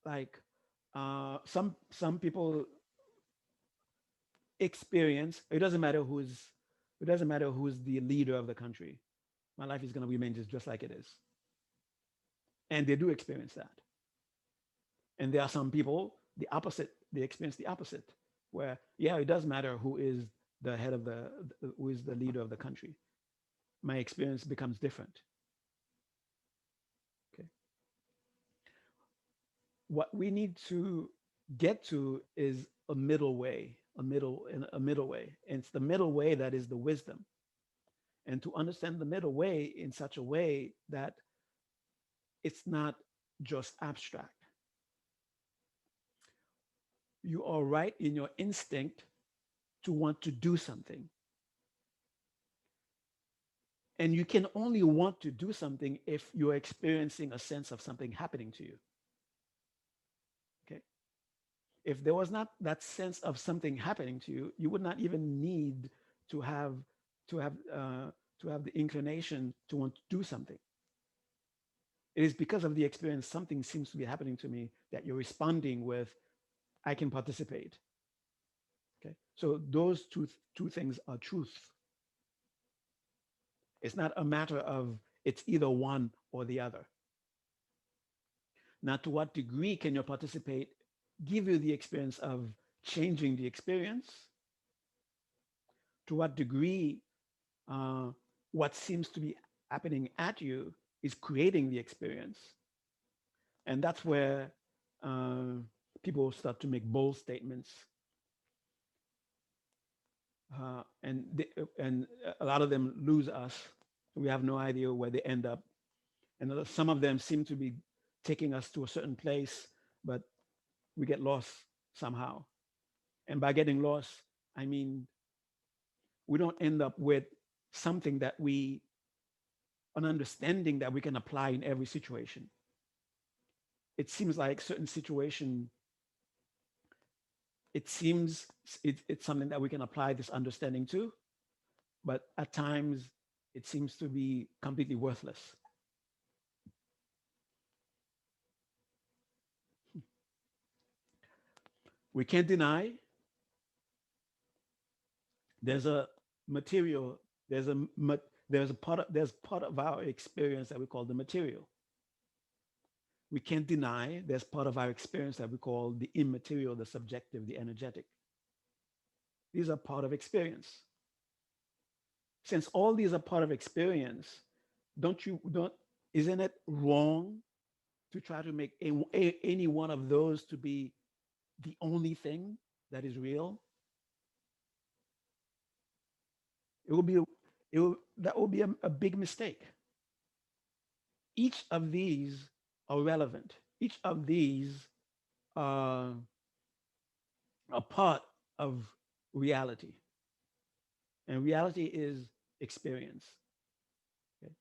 Like some people experience, it doesn't matter who's the leader of the country, my life is going to remain just like it is. And they do experience that. And there are some people, the opposite, they experience the opposite, where, yeah, it does matter who is the head of who is the leader of the country. My experience becomes different. Okay. What we need to get to is a middle way, a middle way. And it's the middle way that is the wisdom. And to understand the middle way in such a way that it's not just abstract. You are right in your instinct to want to do something. And you can only want to do something if you're experiencing a sense of something happening to you. Okay. If there was not that sense of something happening to you, you would not even need to have to have uh, to have the inclination to want to do something. It is because of the experience something seems to be happening to me that you're responding with, I can participate. Okay. So those two things are truth. It's not a matter of it's either one or the other. Now, to what degree can your participate give you the experience of changing the experience? To what degree uh, what seems to be happening at you is creating the experience? And that's where uh, people start to make bold statements. And a lot of them lose us. We have no idea where they end up. And some of them seem to be taking us to a certain place, but we get lost somehow. And by getting lost, I mean, we don't end up with something an understanding that we can apply in every situation. It seems like certain situation, it seems it's something that we can apply this understanding to, but at times it seems to be completely worthless. We can't deny there's a material, there's a there's part of our experience that we call the material. We can't deny there's part of our experience that we call the immaterial, the subjective, the energetic. These are part of experience. Since all these are part of experience, don't isn't it wrong to try to make any one of those to be the only thing that is real? It will be that will be a big mistake. Each of these are relevant. Each of these are a part of reality, and reality is experience. Okay?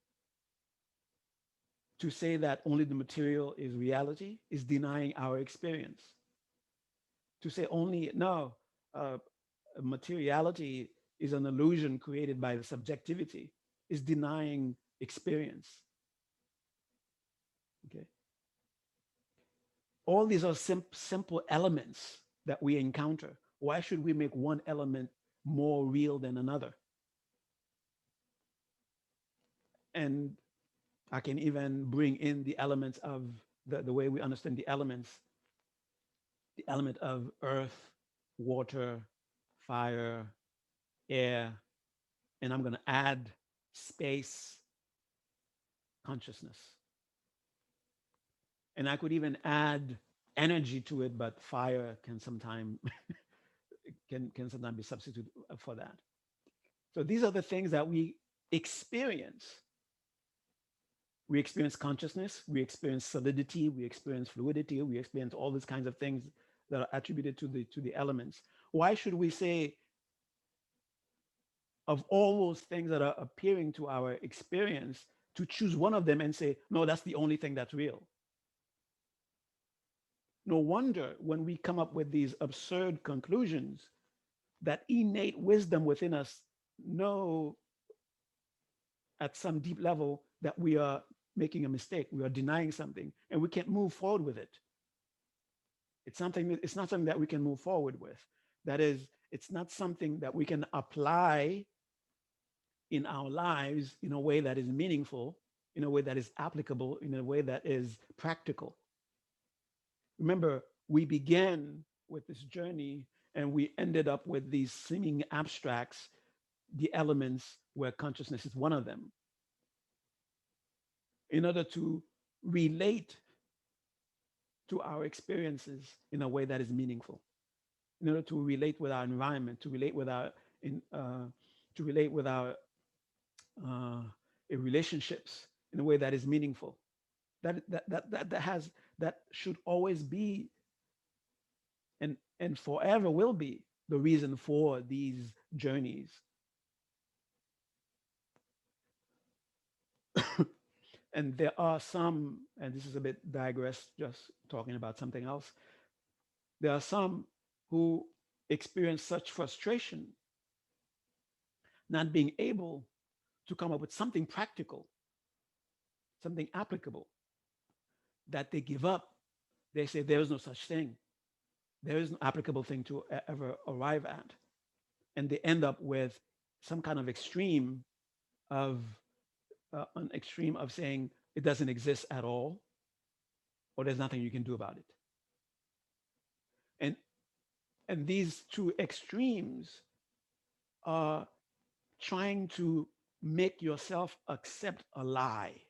To say that only the material is reality is denying our experience. To say only no, uh, materiality is an illusion created by the subjectivity is denying experience. Okay, all these are simple elements that we encounter. Why should we make one element more real than another? And I can even bring in the elements of the way we understand the elements, the element of earth, water, fire, air, and I'm going to add space, consciousness. And I could even add energy to it, but fire can sometimes can sometimes be substituted for that. So these are the things that we experience. We experience consciousness, we experience solidity, we experience fluidity, we experience all these kinds of things that are attributed to the elements. Why should we say of all those things that are appearing to our experience to choose one of them and say, no, that's the only thing that's real? No wonder when we come up with these absurd conclusions, that innate wisdom within us know at some deep level that we are making a mistake, we are denying something, and we can't move forward with it. It's not something that we can move forward with. That is, it's not something that we can apply in our lives in a way that is meaningful, in a way that is applicable, in a way that is practical. Remember, we began with this journey and we ended up with these seeming abstracts, the elements where consciousness is one of them, in order to relate to our experiences in a way that is meaningful, in order to relate with our environment, to relate with our in, to relate with our uh, relationships in a way that is meaningful. That should always be and forever will be the reason for these journeys. And there are some, and this is a bit digress, just talking about something else. There are some who experience such frustration not being able to come up with something practical, something applicable, that they give up. They say there is no such thing. There is no applicable thing to ever arrive at. And they end up with some kind of extreme of an extreme of saying it doesn't exist at all, or there's nothing you can do about it. And and these two extremes are trying to make yourself accept a lie.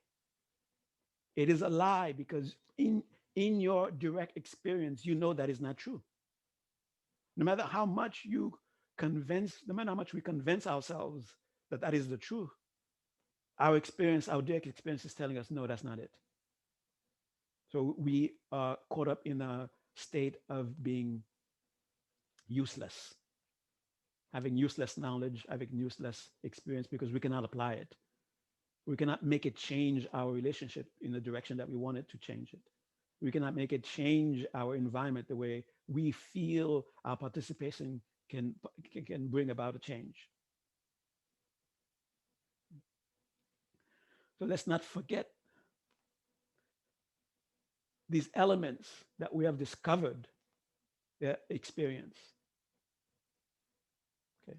It is a lie because in your direct experience, you know that is not true. No matter how much you no matter how much we convince ourselves that that is the truth, our experience, our direct experience is telling us, no, that's not it. So we are caught up in a state of being useless, having useless knowledge, having useless experience because we cannot apply it. We cannot make it change our relationship in the direction that we want it to change it. We cannot make it change our environment the way we feel our participation can bring about a change. So let's not forget these elements that we have discovered their experience. Okay.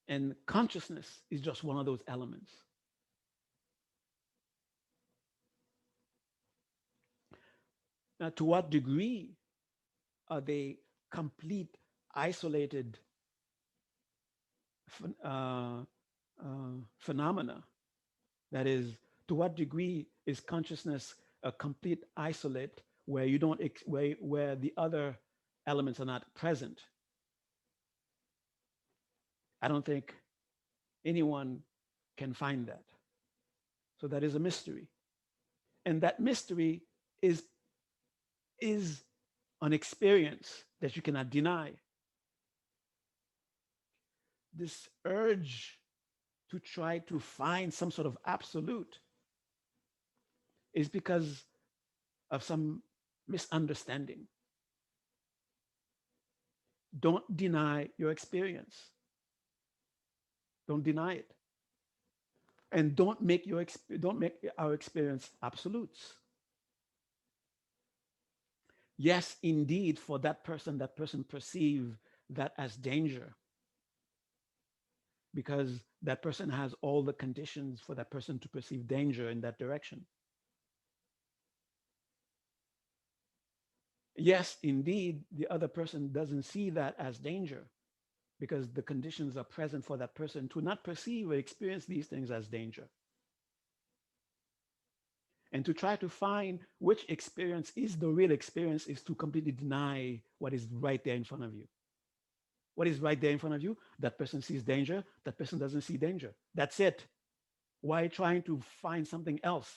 And consciousness is just one of those elements. Now, to what degree are they complete, isolated phenomena? That is, to what degree is consciousness a complete isolate where you don't where the other elements are not present? I don't think anyone can find that. So that is a mystery, and that mystery is is an experience that you cannot deny. This urge to try to find some sort of absolute is because of some misunderstanding. Don't deny your experience. Don't deny it. And don't make our experience absolutes. Yes, indeed, for that person perceive that as danger because that person has all the conditions for that person to perceive danger in that direction. Yes, indeed, the other person doesn't see that as danger because the conditions are present for that person to not perceive or experience these things as danger. And to try to find which experience is the real experience is to completely deny what is right there in front of you. What is right there in front of you? That person sees danger, that person doesn't see danger. That's it. Why trying to find something else?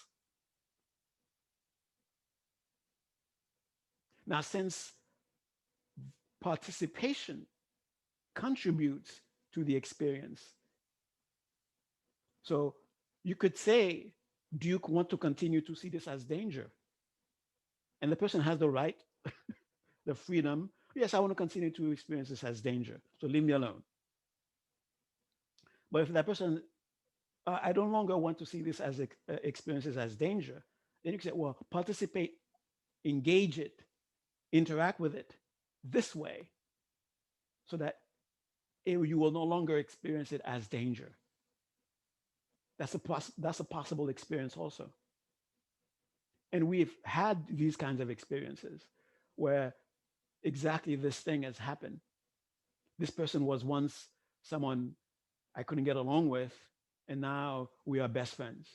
Now, since participation contributes to the experience, so you could say, do you want to continue to see this as danger? And the person has the right, the freedom. Yes, I want to continue to experience this as danger. So leave me alone. But if that person, I no longer want to see this as experiences as danger, then you can say, well, participate, engage it, interact with it this way so that you will no longer experience it as danger. That's a possible experience also. And we've had these kinds of experiences where exactly this thing has happened. This person was once someone I couldn't get along with, and now we are best friends.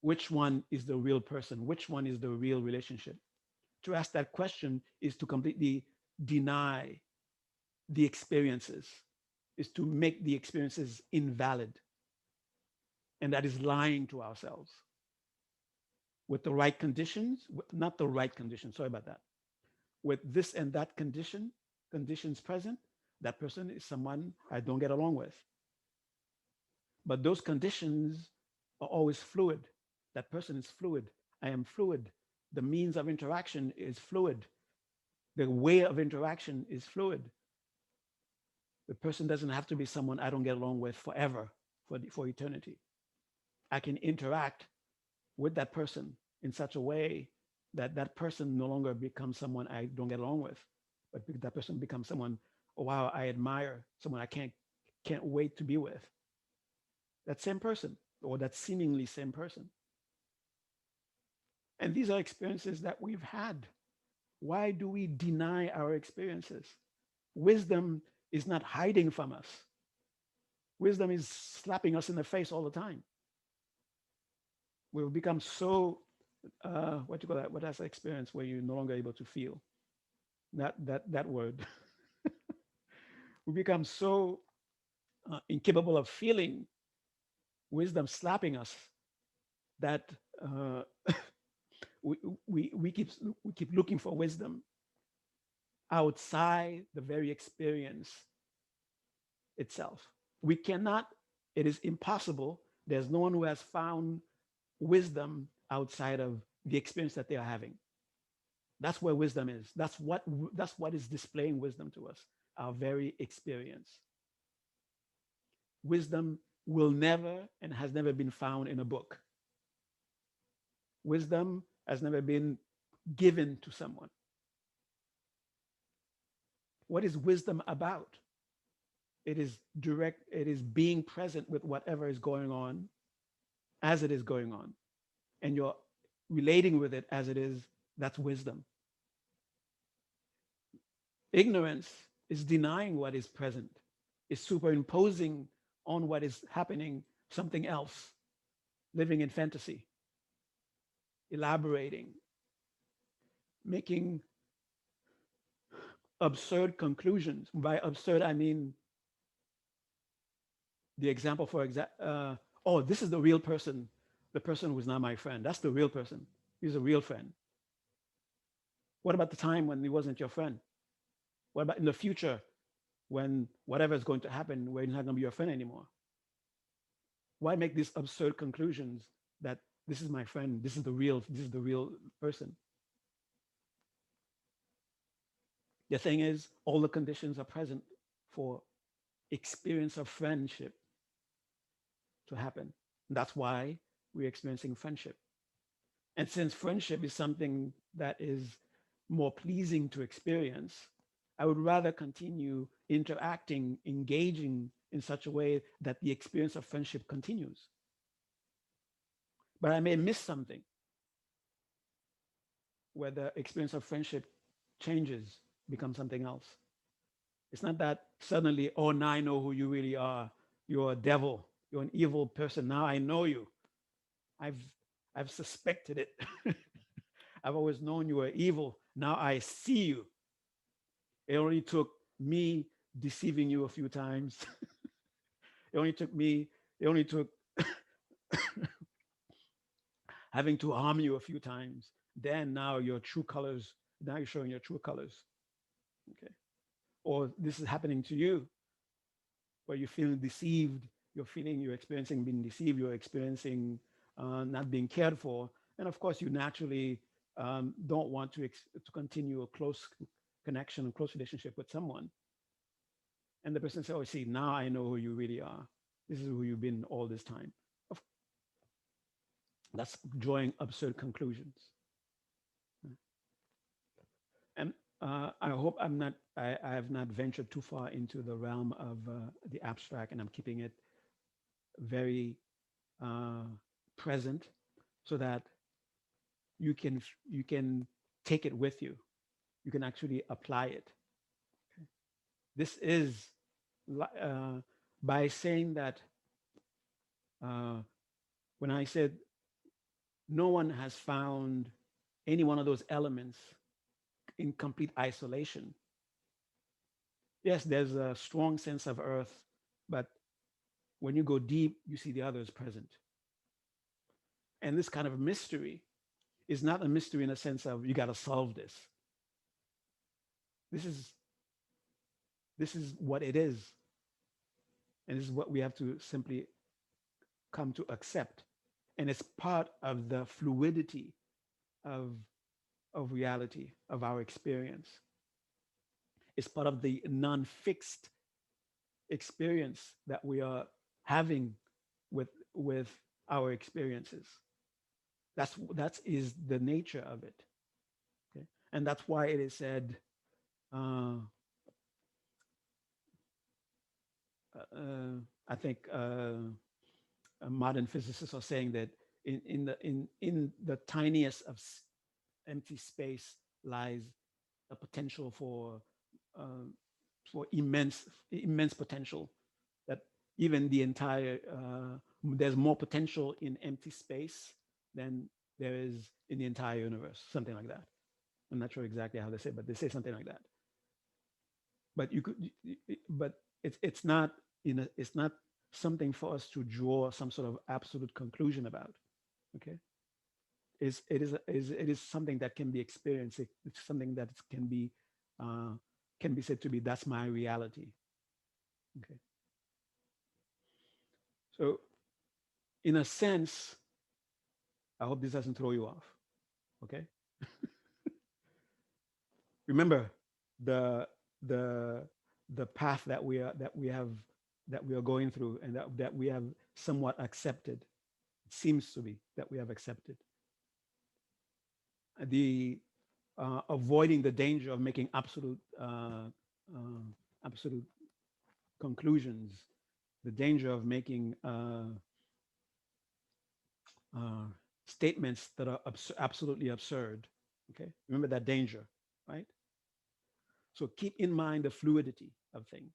Which one is the real person? Which one is the real relationship? To ask that question is to completely deny the experiences, is to make the experiences invalid. And that is lying to ourselves. With the right conditions, not the right conditions, sorry about that. With this and that conditions present, that person is someone I don't get along with. But those conditions are always fluid. That person is fluid. I am fluid. The means of interaction is fluid. The way of interaction is fluid. The person doesn't have to be someone I don't get along with forever, for eternity. I can interact with that person in such a way that that person no longer becomes someone I don't get along with, but that person becomes someone, oh, wow, I admire, someone I can't wait to be with. That same person or that seemingly same person. And these are experiences that we've had. Why do we deny our experiences? Wisdom is not hiding from us. Wisdom is slapping us in the face all the time. We've become so what do you call that? What that's the experience where you're no longer able to feel? That word. We become so incapable of feeling wisdom slapping us that we, we keep looking for wisdom outside the very experience itself. We cannot, it is impossible. There's no one who has found wisdom outside of the experience that they are having. That's where wisdom is. That's what is displaying wisdom to us, our very experience. Wisdom will never and has never been found in a book. Wisdom has never been given to someone. What is wisdom about? It is direct, it is being present with whatever is going on as it is going on. And you're relating with it as it is. That's wisdom. Ignorance is denying what is present, is superimposing on what is happening something else, living in fantasy, elaborating, making absurd conclusions. By absurd, I mean the example, for example, oh, this is the real person, the person who's not my friend. That's the real person. He's a real friend. What about the time when he wasn't your friend? What about in the future when whatever is going to happen, where he's not going to be your friend anymore? Why make these absurd conclusions that this is my friend, this is the real person? The thing is, all the conditions are present for experience of friendship to happen. That's why we're experiencing friendship. And since friendship is something that is more pleasing to experience, I would rather continue interacting, engaging in such a way that the experience of friendship continues. But I may miss something where the experience of friendship changes, becomes something else. It's not that suddenly, oh, now I know who you really are. You're a devil. You're an evil person. Now I know you. I've I've suspected it. I've always known you were evil. Now I see you. It only took me deceiving you a few times. It only took me, it only took having to harm you a few times. Then now your true colors, now you're showing your true colors. Okay. Or this is happening to you where you're feeling deceived, you're experiencing being deceived, you're experiencing not being cared for. And of course, you naturally don't want to continue a close connection, a close relationship with someone. And the person says, oh, see, now I know who you really are. This is who you've been all this time. Of, that's drawing absurd conclusions. And I hope I have not ventured too far into the realm of the abstract, and I'm keeping it very uh, present so that you can take it with you. You can actually apply it. This is uh, by saying that uh, when I said no one has found any one of those elements in complete isolation. Yes, there's a strong sense of earth, but when you go deep, you see the others present. And this kind of mystery is not a mystery in a sense of you got to solve this. This is this is what it is, and this is what we have to simply come to accept. And it's part of the fluidity of of reality, of our experience. It's part of the non-fixed experience that we are having with our experiences. That is the nature of it. Okay? And that's why it is said, uh, I think modern physicists are saying that in the tiniest of empty space lies a potential uh, for immense potential. That even the entire there's more potential in empty space than there is in the entire universe. Something like that. I'm not sure exactly how they say, but they say something like that. But you could, but it's not it's not something for us to draw some sort of absolute conclusion about. Okay, it is something that can be experienced. It's something that uh, can be said to be that's my reality. Okay, so in a sense, I hope this doesn't throw you off. Okay, remember the the the path that we are going through and that we have somewhat accepted. It seems to be that we have accepted the avoiding the danger of making absolute absolute conclusions, the danger of making uh, statements that are absolutely absurd. Okay, remember that danger, right? So keep in mind the fluidity of things,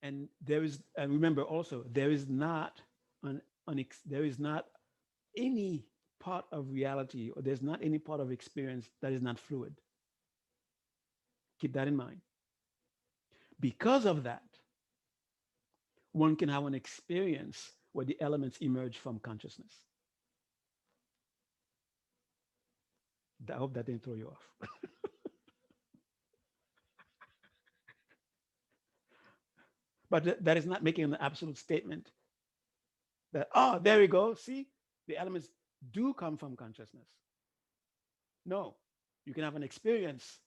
and and remember also, there is not there is not any part of reality, or there's not any part of experience that is not fluid. Keep that in mind. Because of that, one can have an experience where the elements emerge from consciousness. I hope that didn't throw you off. But that is not making an absolute statement that, oh, there we go. See, the elements do come from consciousness. No, you can have an experience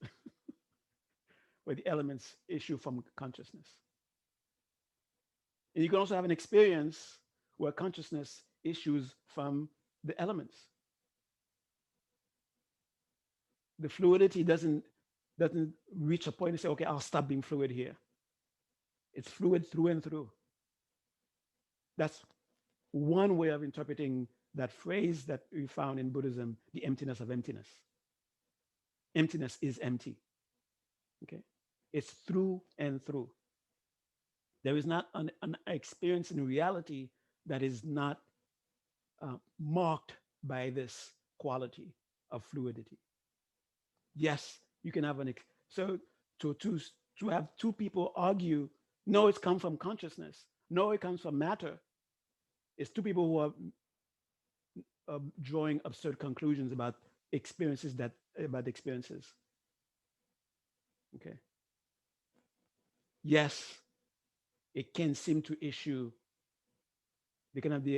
where the elements issue from consciousness. And you can also have an experience where consciousness issues from the elements. The fluidity doesn't reach a point and say, okay, I'll stop being fluid here. It's fluid through and through. That's one way of interpreting that phrase that we found in Buddhism, the emptiness of emptiness. Emptiness is empty. Okay? It's through and through. There is not an experience in reality that is not marked by this quality of fluidity. Yes, you can have so to have two people argue, no, it's come from consciousness, no, it comes from matter. It's two people who are drawing absurd conclusions about experiences. Okay. Yes, it can seem to issue. You can have the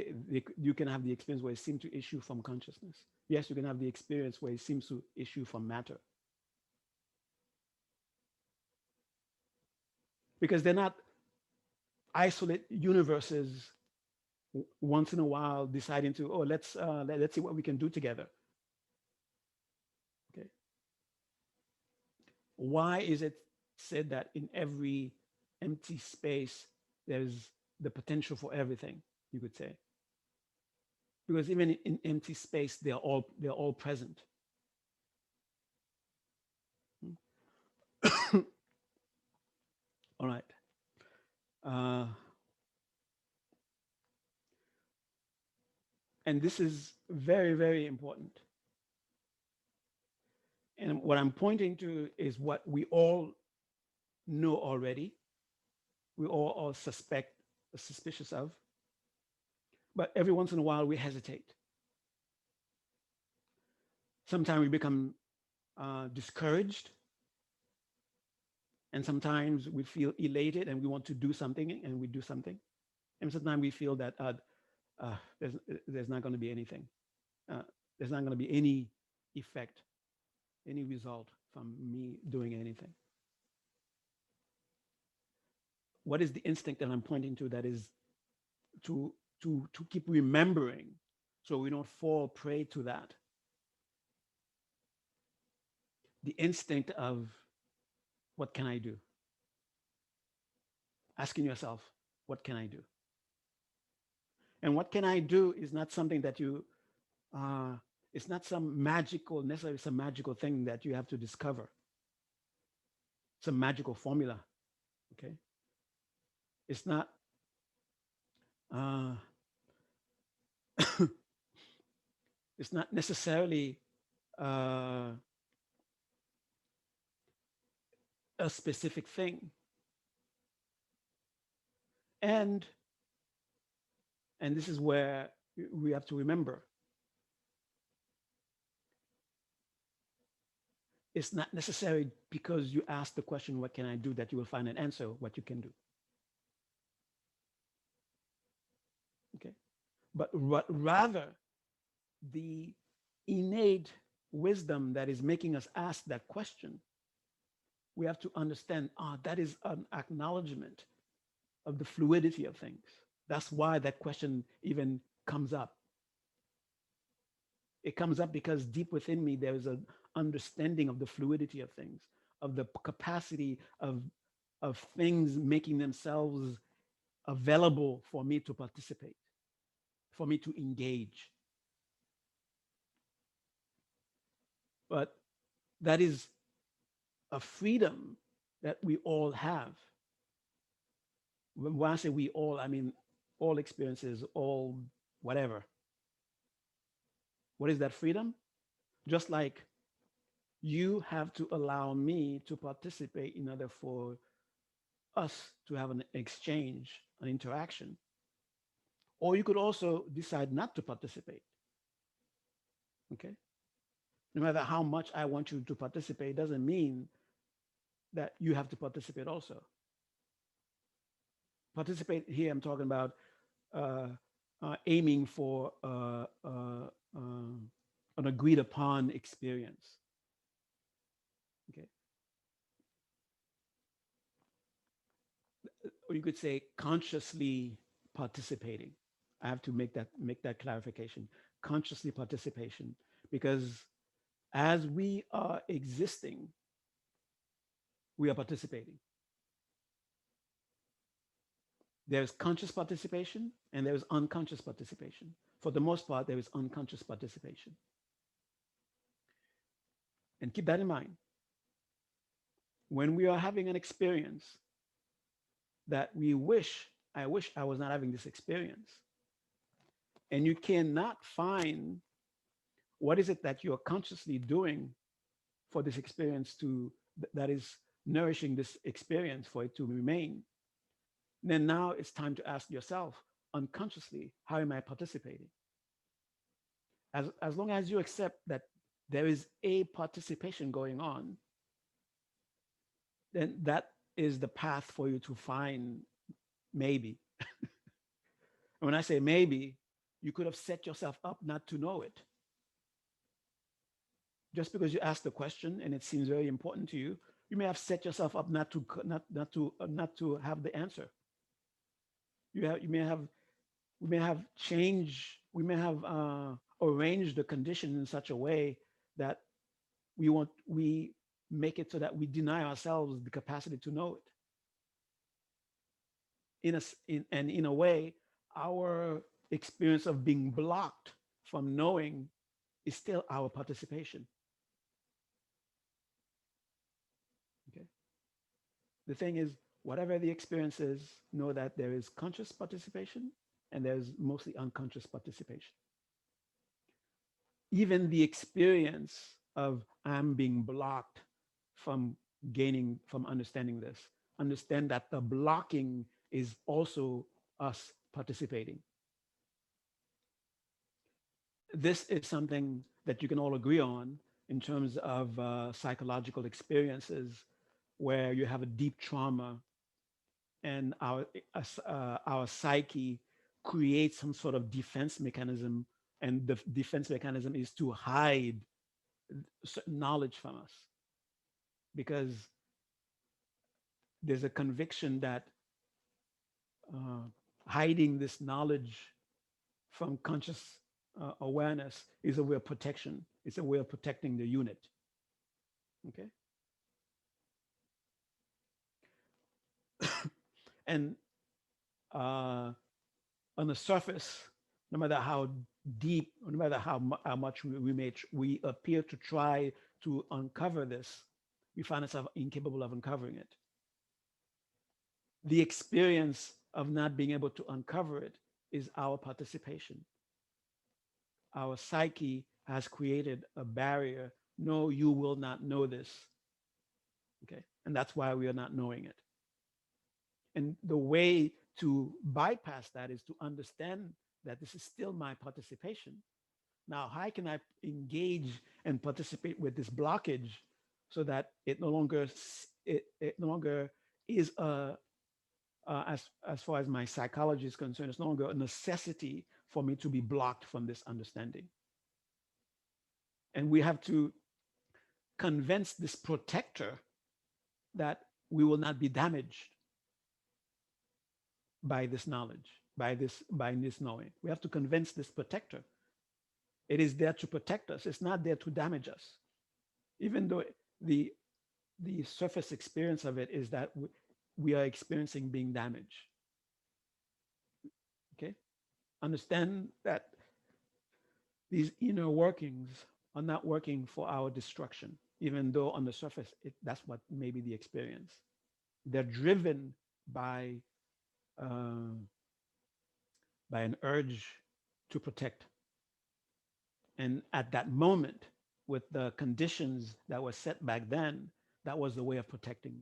experience where it seems to issue from consciousness. Yes, you can have the experience where it seems to issue from matter. Because they're not isolate universes once in a while deciding to, oh, let's see what we can do together. Okay. Why is it said that in every empty space there's the potential for everything, you could say? Because even in empty space, they're all present. All right. Uh, and this is very, very important. And what I'm pointing to is what we all know already. We all are suspicious of. But every once in a while, we hesitate. Sometimes we become discouraged. And sometimes we feel elated and we want to do something and we do something. And sometimes we feel that there's not going to be anything. There's not going to be any effect, any result from me doing anything. What is the instinct that I'm pointing to? That is to keep remembering so we don't fall prey to that. The instinct of what can I do? Asking yourself, what can I do? And what can I do is not something that it's not necessarily some magical thing that you have to discover. Some magical formula. Okay. It's not uh, it's not necessarily a specific thing. And this is where we have to remember, it's not necessary because you ask the question, what can I do, that you will find an answer, what you can do. Okay. But rather, the innate wisdom that is making us ask that question, we have to understand, that is an acknowledgement of the fluidity of things. That's why that question even comes up. It comes up because deep within me, there is an understanding of the fluidity of things, of the capacity of things making themselves available for me to participate, for me to engage. But that is a freedom that we all have. When I say we all, I mean all experiences, all whatever. What is that freedom? Just like you have to allow me to participate in order for us to have an exchange, an interaction. Or you could also decide not to participate. Okay. No matter how much I want you to participate, doesn't mean that you have to participate also. Participate here, I'm talking about uh, aiming for an agreed upon experience. Okay. Or you could say consciously participating. I have to make that clarification. Consciously participation, because as we are existing, we are participating. There's conscious participation and there's unconscious participation. For the most part, there is unconscious participation. And keep that in mind. When we are having an experience that I wish I was not having this experience, and you cannot find what is it that you're consciously doing for this experience that is nourishing this experience for it to remain, then now it's time to ask yourself unconsciously, how am I participating? As long as you accept that there is a participation going on, then that is the path for you to find maybe. And when I say maybe, you could have set yourself up not to know it. Just because you asked the question and it seems very important to you, you may have set yourself up not to have the answer. You may have we may have changed, we may have arranged the condition in such a way that we make it so that we deny ourselves the capacity to know it. And in a way, our experience of being blocked from knowing is still our participation. Okay. The thing is, whatever the experience is, know that there is conscious participation and there's mostly unconscious participation. Even the experience of I'm being blocked from from understanding this, understand that the blocking is also us participating. This is something that you can all agree on in terms of psychological experiences where you have a deep trauma and our psyche creates some sort of defense mechanism, and the defense mechanism is to hide certain knowledge from us because there's a conviction that uh, hiding this knowledge from conscious awareness is a way of protection. It's a way of protecting the unit. Okay. And on the surface, no matter how deep, no matter how much we appear to try to uncover this, we find ourselves incapable of uncovering it. The experience of not being able to uncover it is our participation. Our psyche has created a barrier. No, you will not know this. Okay. And that's why we are not knowing it. And the way to bypass that is to understand that this is still my participation. Now, how can I engage and participate with this blockage so that it no longer is as far as my psychology is concerned, it's no longer a necessity for me to be blocked from this understanding. And we have to convince this protector that we will not be damaged by this knowledge, by this knowing. We have to convince this protector. It is there to protect us. It's not there to damage us. Even though the the surface experience of it is that we are experiencing being damaged. Okay, understand that these inner workings are not working for our destruction, even though on the surface that's what may be the experience. They're driven by uh, by an urge to protect. And at that moment, with the conditions that were set back then, that was the way of protecting.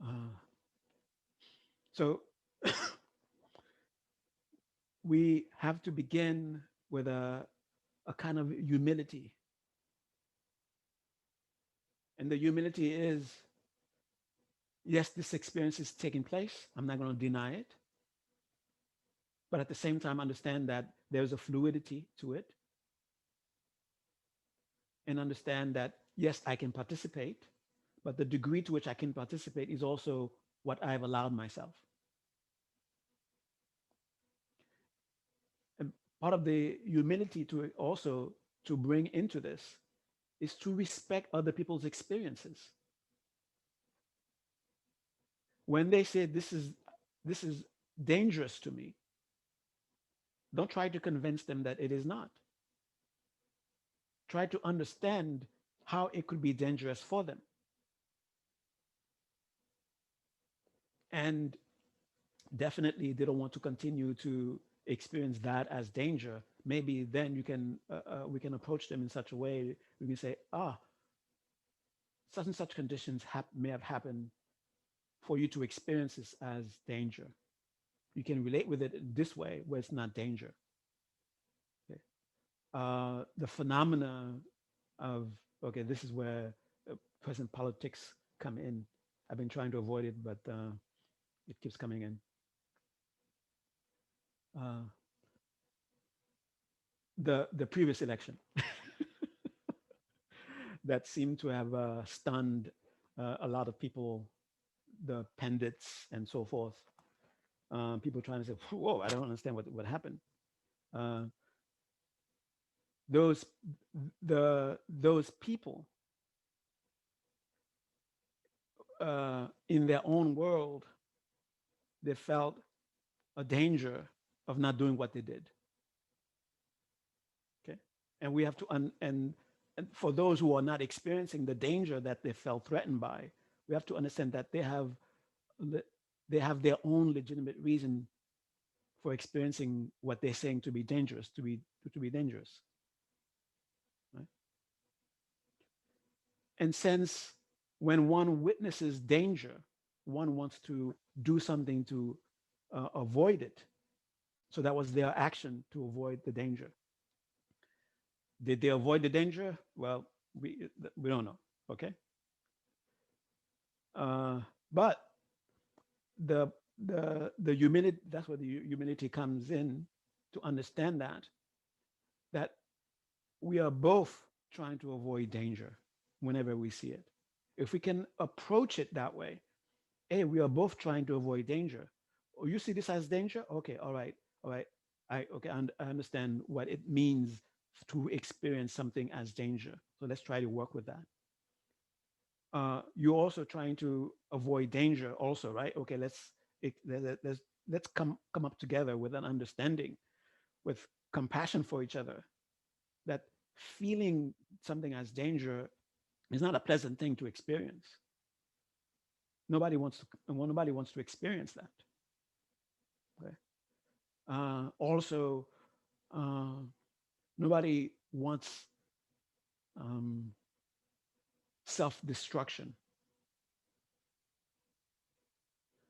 Uh, so we have to begin with a kind of humility. And the humility is, yes, this experience is taking place. I'm not going to deny it. But at the same time, understand that there's a fluidity to it, and understand that, yes, I can participate, but the degree to which I can participate is also what I've allowed myself. And part of the humility to also to bring into this is to respect other people's experiences. When they say this is dangerous to me, don't try to convince them that it is not. Try to understand how it could be dangerous for them. And definitely they don't want to continue to experience that as danger. Maybe then you can we can approach them in such a way we can say, such and such conditions may have happened for you to experience this as danger. You can relate with it this way where it's not danger. Okay. The phenomena of, okay, this is where present politics come in. I've been trying to avoid it, but it keeps coming in. Uh, the previous election that seemed to have stunned a lot of people, the pundits and so forth. People trying to say, "Whoa, I don't understand what happened." Uh, those those people in their own world, they felt a danger of not doing what they did. Okay, and we have to and for those who are not experiencing the danger that they felt threatened by, we have to understand that they have their own legitimate reason for experiencing what they're saying to be dangerous, to be dangerous. Right? And since when one witnesses danger, one wants to do something to avoid it. So that was their action to avoid the danger. Did they avoid the danger? Well, we don't know. Okay, but the the humility, that's where the humility comes in, to understand that we are both trying to avoid danger whenever we see it. If we can approach it that way, hey, we are both trying to avoid danger. Oh, you see this as danger? Okay, all right. I understand what it means to experience something as danger. So let's try to work with that. You're also trying to avoid danger, also, right? Okay, let's come up together with an understanding, with compassion for each other. That feeling something as danger is not a pleasant thing to experience. Nobody wants to experience that. Okay. Also, uh, nobody wants um, self-destruction.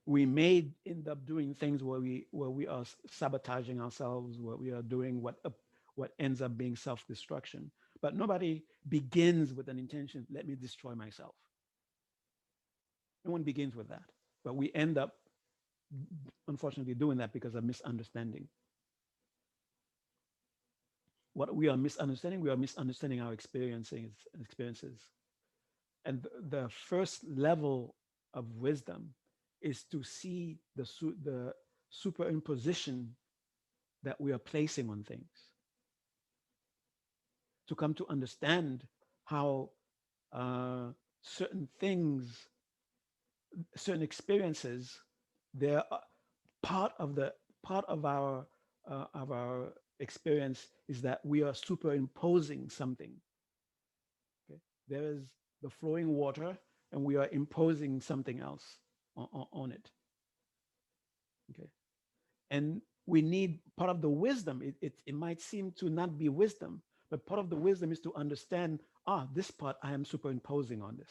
We may end up doing things where we are sabotaging ourselves, where we are doing what ends up being self-destruction. But nobody begins with an intention, let me destroy myself. No one begins with that. But we end up, unfortunately, doing that because of misunderstanding. What we are misunderstanding our experiences. And the first level of wisdom is to see the superimposition that we are placing on things. to come to understand how uh, certain things, certain experiences, they're part of the part of our experience is that we are superimposing something. Okay? There is the flowing water, and we are imposing something else on it. Okay, and we need part of the wisdom. It might seem to not be wisdom, but part of the wisdom is to understand, this part I am superimposing on this.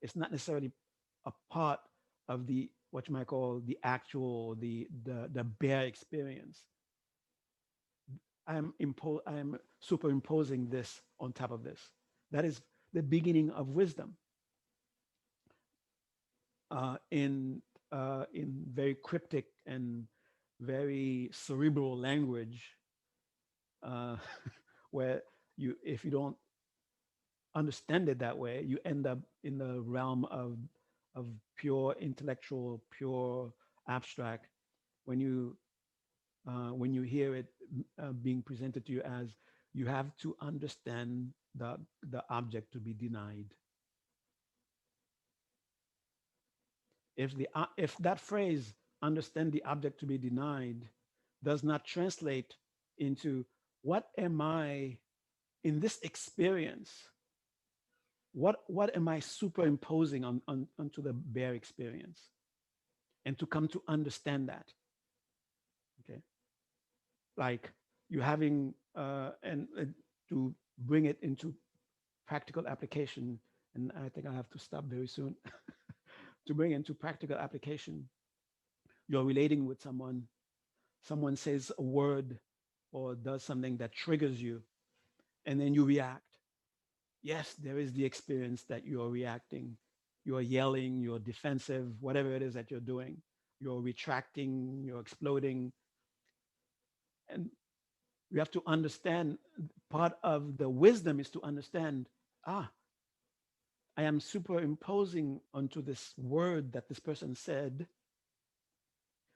It's not necessarily a part of the what you might call the actual the bare experience. I am superimposing this on top of this. That is the beginning of wisdom. In very cryptic and very cerebral language, uh, where you if you don't understand it that way, you end up in the realm of pure intellectual, pure abstract. When you hear it being presented to you as you have to understand the object to be denied. If that phrase "understand the object to be denied" does not translate into what am I in this experience, what am I superimposing onto the bare experience, and to come to understand that. Okay, like you having and to bring it into practical application, and I think I have to stop very soon. To bring into practical application, you're relating with someone says a word or does something that triggers you, and then you react. Yes, there is the experience that you're reacting. You're yelling, you're defensive, whatever it is that you're doing. You're retracting, you're exploding. And you have to understand, part of the wisdom is to understand, I am superimposing onto this word that this person said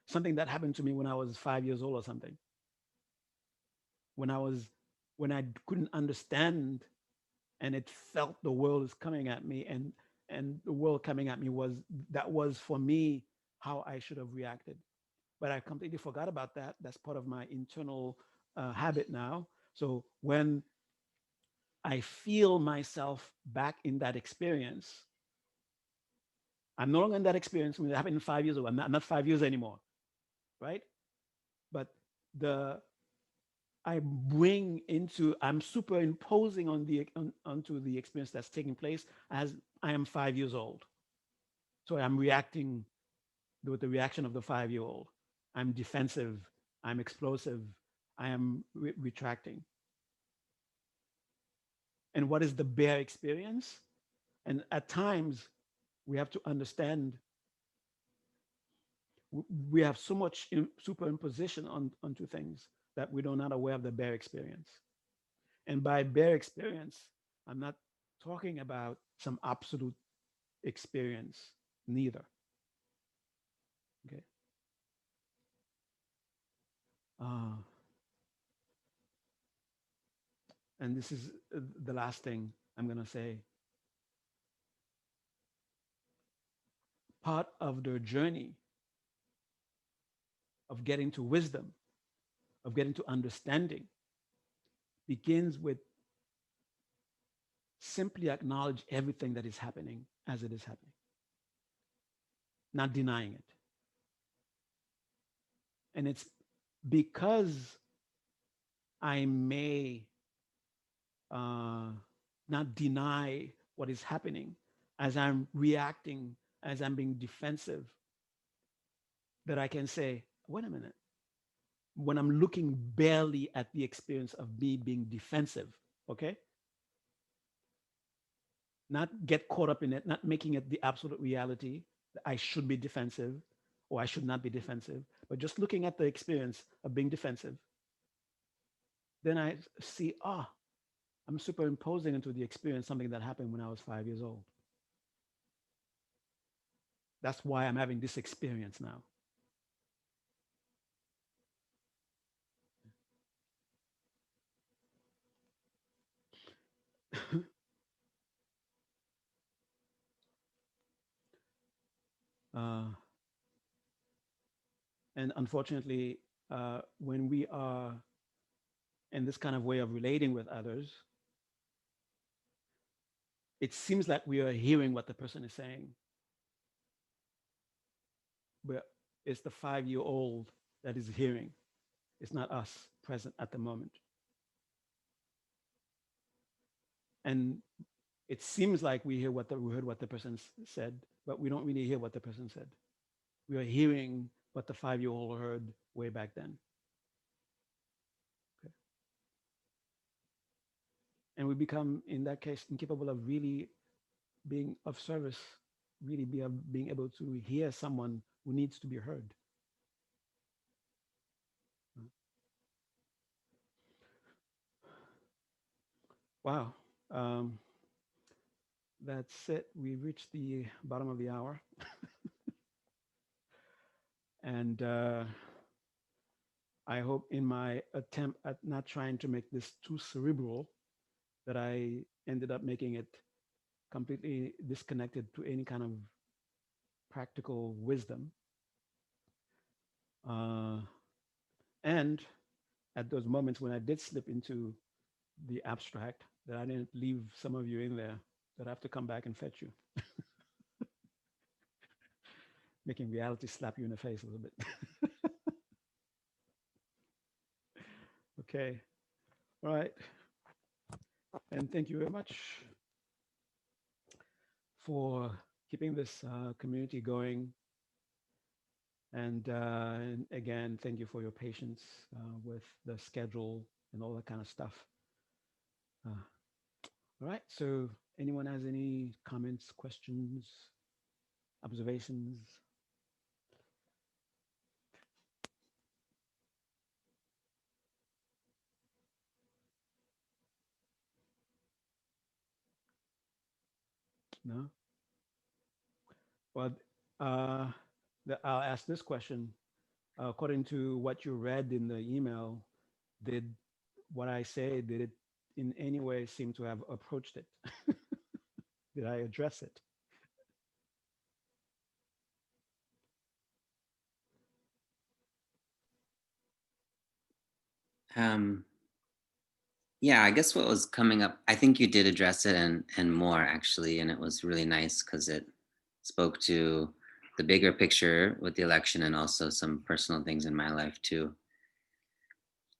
something that happened to me when I was 5 years old or something. When I was when I couldn't understand, and it felt the world is coming at me, and the world coming at me was for me how I should have reacted. But I completely forgot about that. That's part of my internal habit now. So when I feel myself back in that experience, I'm no longer in that experience when it happened 5 years ago. I'm not 5 years anymore, right? But the I'm superimposing onto the experience that's taking place as I am 5 years old. So I'm reacting with the reaction of the 5 year old. I'm defensive. I'm explosive. I am retracting. And what is the bare experience? And at times, we have to understand we have so much superimposition onto things that we are not aware of the bare experience. And by bare experience, I'm not talking about some absolute experience, neither. Okay. Uh, and this is the last thing I'm going to say. Part of the journey of getting to wisdom, of getting to understanding, begins with simply acknowledge everything that is happening as it is happening, not denying it. And it's because I may not deny what is happening as I'm reacting, as I'm being defensive, that I can say, wait a minute, when I'm looking barely at the experience of me being defensive, okay? Not get caught up in it, not making it the absolute reality that I should be defensive or I should not be defensive, but just looking at the experience of being defensive. Then I see, I'm superimposing into the experience something that happened when I was 5 years old. That's why I'm having this experience now. And unfortunately, when we are in this kind of way of relating with others, it seems like we are hearing what the person is saying, but it's the 5 year old that is hearing. It's not us present at the moment. And it seems like we heard what the person said, but we don't really hear what the person said. We are hearing what the 5 year old heard way back then. Okay. And we become, in that case, incapable of really being of service, really being able to hear someone who needs to be heard. Wow. Um, that's it. We reached the bottom of the hour. And I hope in my attempt at not trying to make this too cerebral that I ended up making it completely disconnected to any kind of practical wisdom. Uh, and at those moments when I did slip into the abstract, that I didn't leave some of you in there that I have to come back and fetch you, making reality slap you in the face a little bit. Okay. All right. And thank you very much for keeping this community going. And again, thank you for your patience with the schedule and all that kind of stuff. Uh, all right. So, anyone has any comments, questions, observations? No? Well, uh, I'll ask this question. According to what you read in the email, did what I say, did it in any way seem to have approached it? Did I address it? Um, yeah, I guess what was coming up, I think you did address it and more actually, and it was really nice because it spoke to the bigger picture with the election and also some personal things in my life too.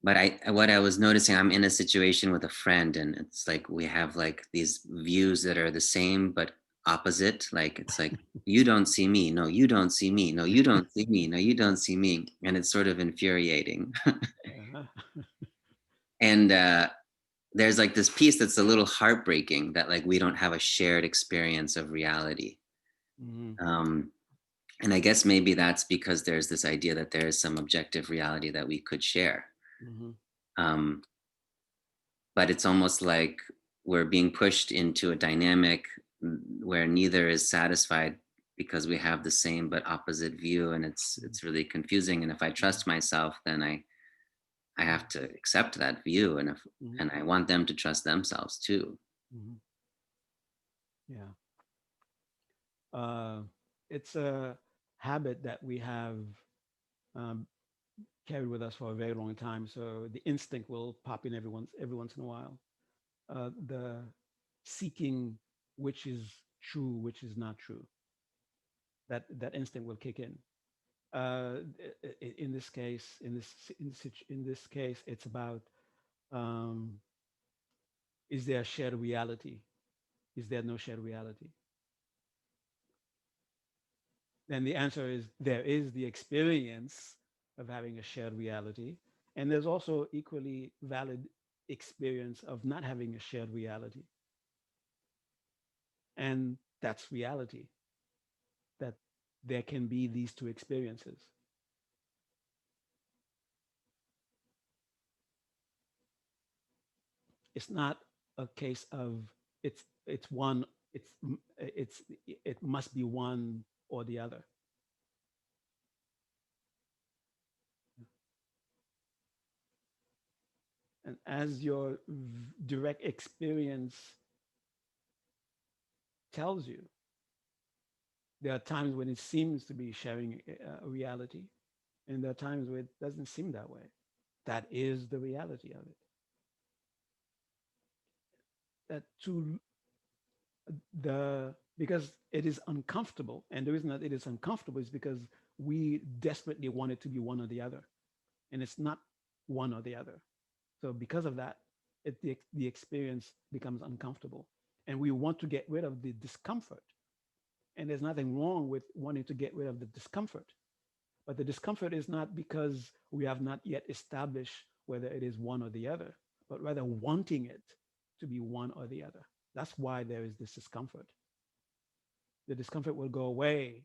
But what I was noticing, I'm in a situation with a friend, and it's like we have like these views that are the same but opposite. Like it's like you don't see me, no, you don't see me, no, you don't see me, no, you don't see me, and it's sort of infuriating. Uh-huh. And there's like this piece that's a little heartbreaking that like we don't have a shared experience of reality. Mm-hmm. Um, and I guess maybe that's because there's this idea that there is some objective reality that we could share. Mm-hmm. Um, but it's almost like we're being pushed into a dynamic where neither is satisfied because we have the same but opposite view, and it's really confusing. And if I Mm-hmm. trust myself, then I have to accept that view, and if Mm-hmm. and I want them to trust themselves too. Mm-hmm. Yeah. Uh, it's a habit that we have um, carried with us for a very long time. So the instinct will pop in every once in a while. The seeking which is true, which is not true. That instinct will kick in. Uh, in this case, in this case, it's about um, is there a shared reality? Is there no shared reality? Then the answer is there is the experience of having a shared reality, and there's also equally valid experience of not having a shared reality, and that's reality. That there can be these two experiences. It's not a case of it's one it's it must be one or the other. And as your direct experience tells you, there are times when it seems to be sharing a reality, And there are times where it doesn't seem that way. That is the reality of it. That to the because it is uncomfortable, and the reason that it is uncomfortable is because we desperately want it to be one or the other, and it's not one or the other. So because of that, the experience becomes uncomfortable, and we want to get rid of the discomfort. And there's nothing wrong with wanting to get rid of the discomfort, but the discomfort is not because we have not yet established whether it is one or the other, but rather wanting it to be one or the other. That's why there is this discomfort. The discomfort will go away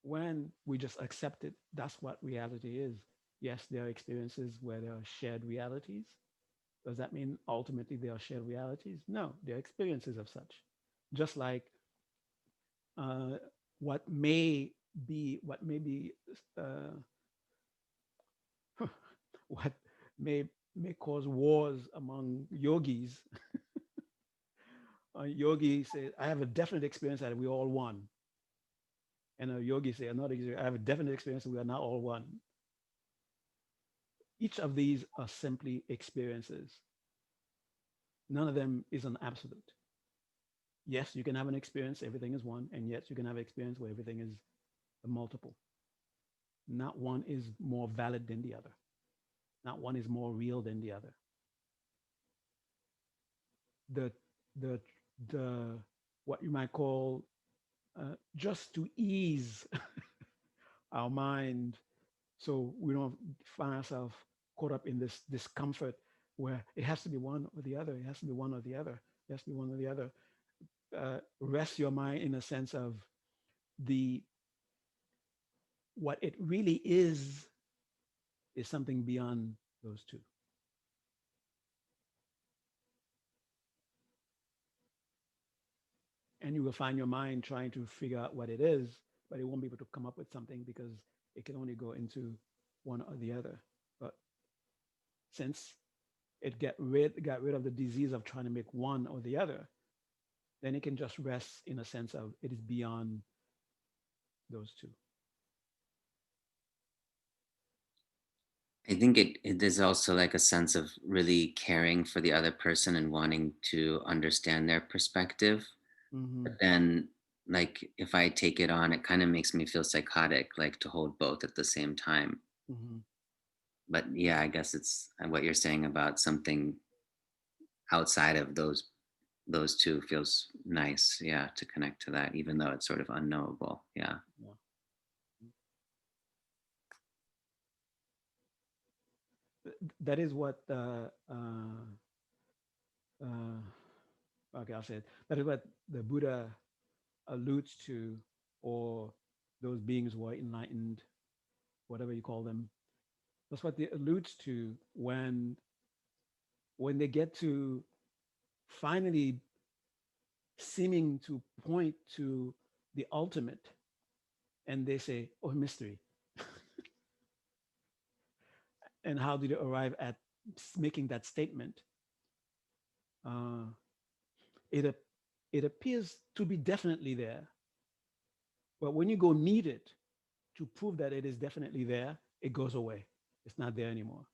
when we just accept it. That's what reality is. Yes, there are experiences where there are shared realities. Does that mean ultimately they are shared realities? No, they're experiences of such. Just like uh, what may be uh, what may may cause wars among yogis. A yogi says, "I have a definite experience that we all won," and a yogi says, "Another, I have a definite experience that we are not all one." Each of these are simply experiences. None of them is an absolute. Yes, you can have an experience, everything is one, and yes, you can have an experience where everything is a multiple. Not one is more valid than the other. Not one is more real than the other. The the the what you might call just to ease our mind, so we don't find ourselves caught up in this discomfort where it has to be one or the other. It has to be one or the other. It has to be one or the other. Rest your mind in a sense of the what it really is something beyond those two. And you will find your mind trying to figure out what it is, but it won't be able to come up with something because it can only go into one or the other. But since it got rid of the disease of trying to make one or the other, then it can just rest in a sense of it is beyond those two. I think it is also like a sense of really caring for the other person and wanting to understand their perspective. Mm-hmm. But then, like, if I take it on, it kind of makes me feel psychotic, like to hold both at the same time. Mm-hmm. But yeah, I guess it's what you're saying about something outside of those two feels nice. Yeah, to connect to that, even though it's sort of unknowable. Yeah. Yeah. That is what uh, okay, I'll say it. That is what the Buddha alludes to, or those beings who are enlightened, whatever you call them. That's what they alludes to when they get to finally seeming to point to the ultimate, and they say, "Oh, mystery." And how did they arrive at making that statement? Uh, it it appears to be definitely there, but when you go meet it to prove that it is definitely there, it goes away. It's not there anymore.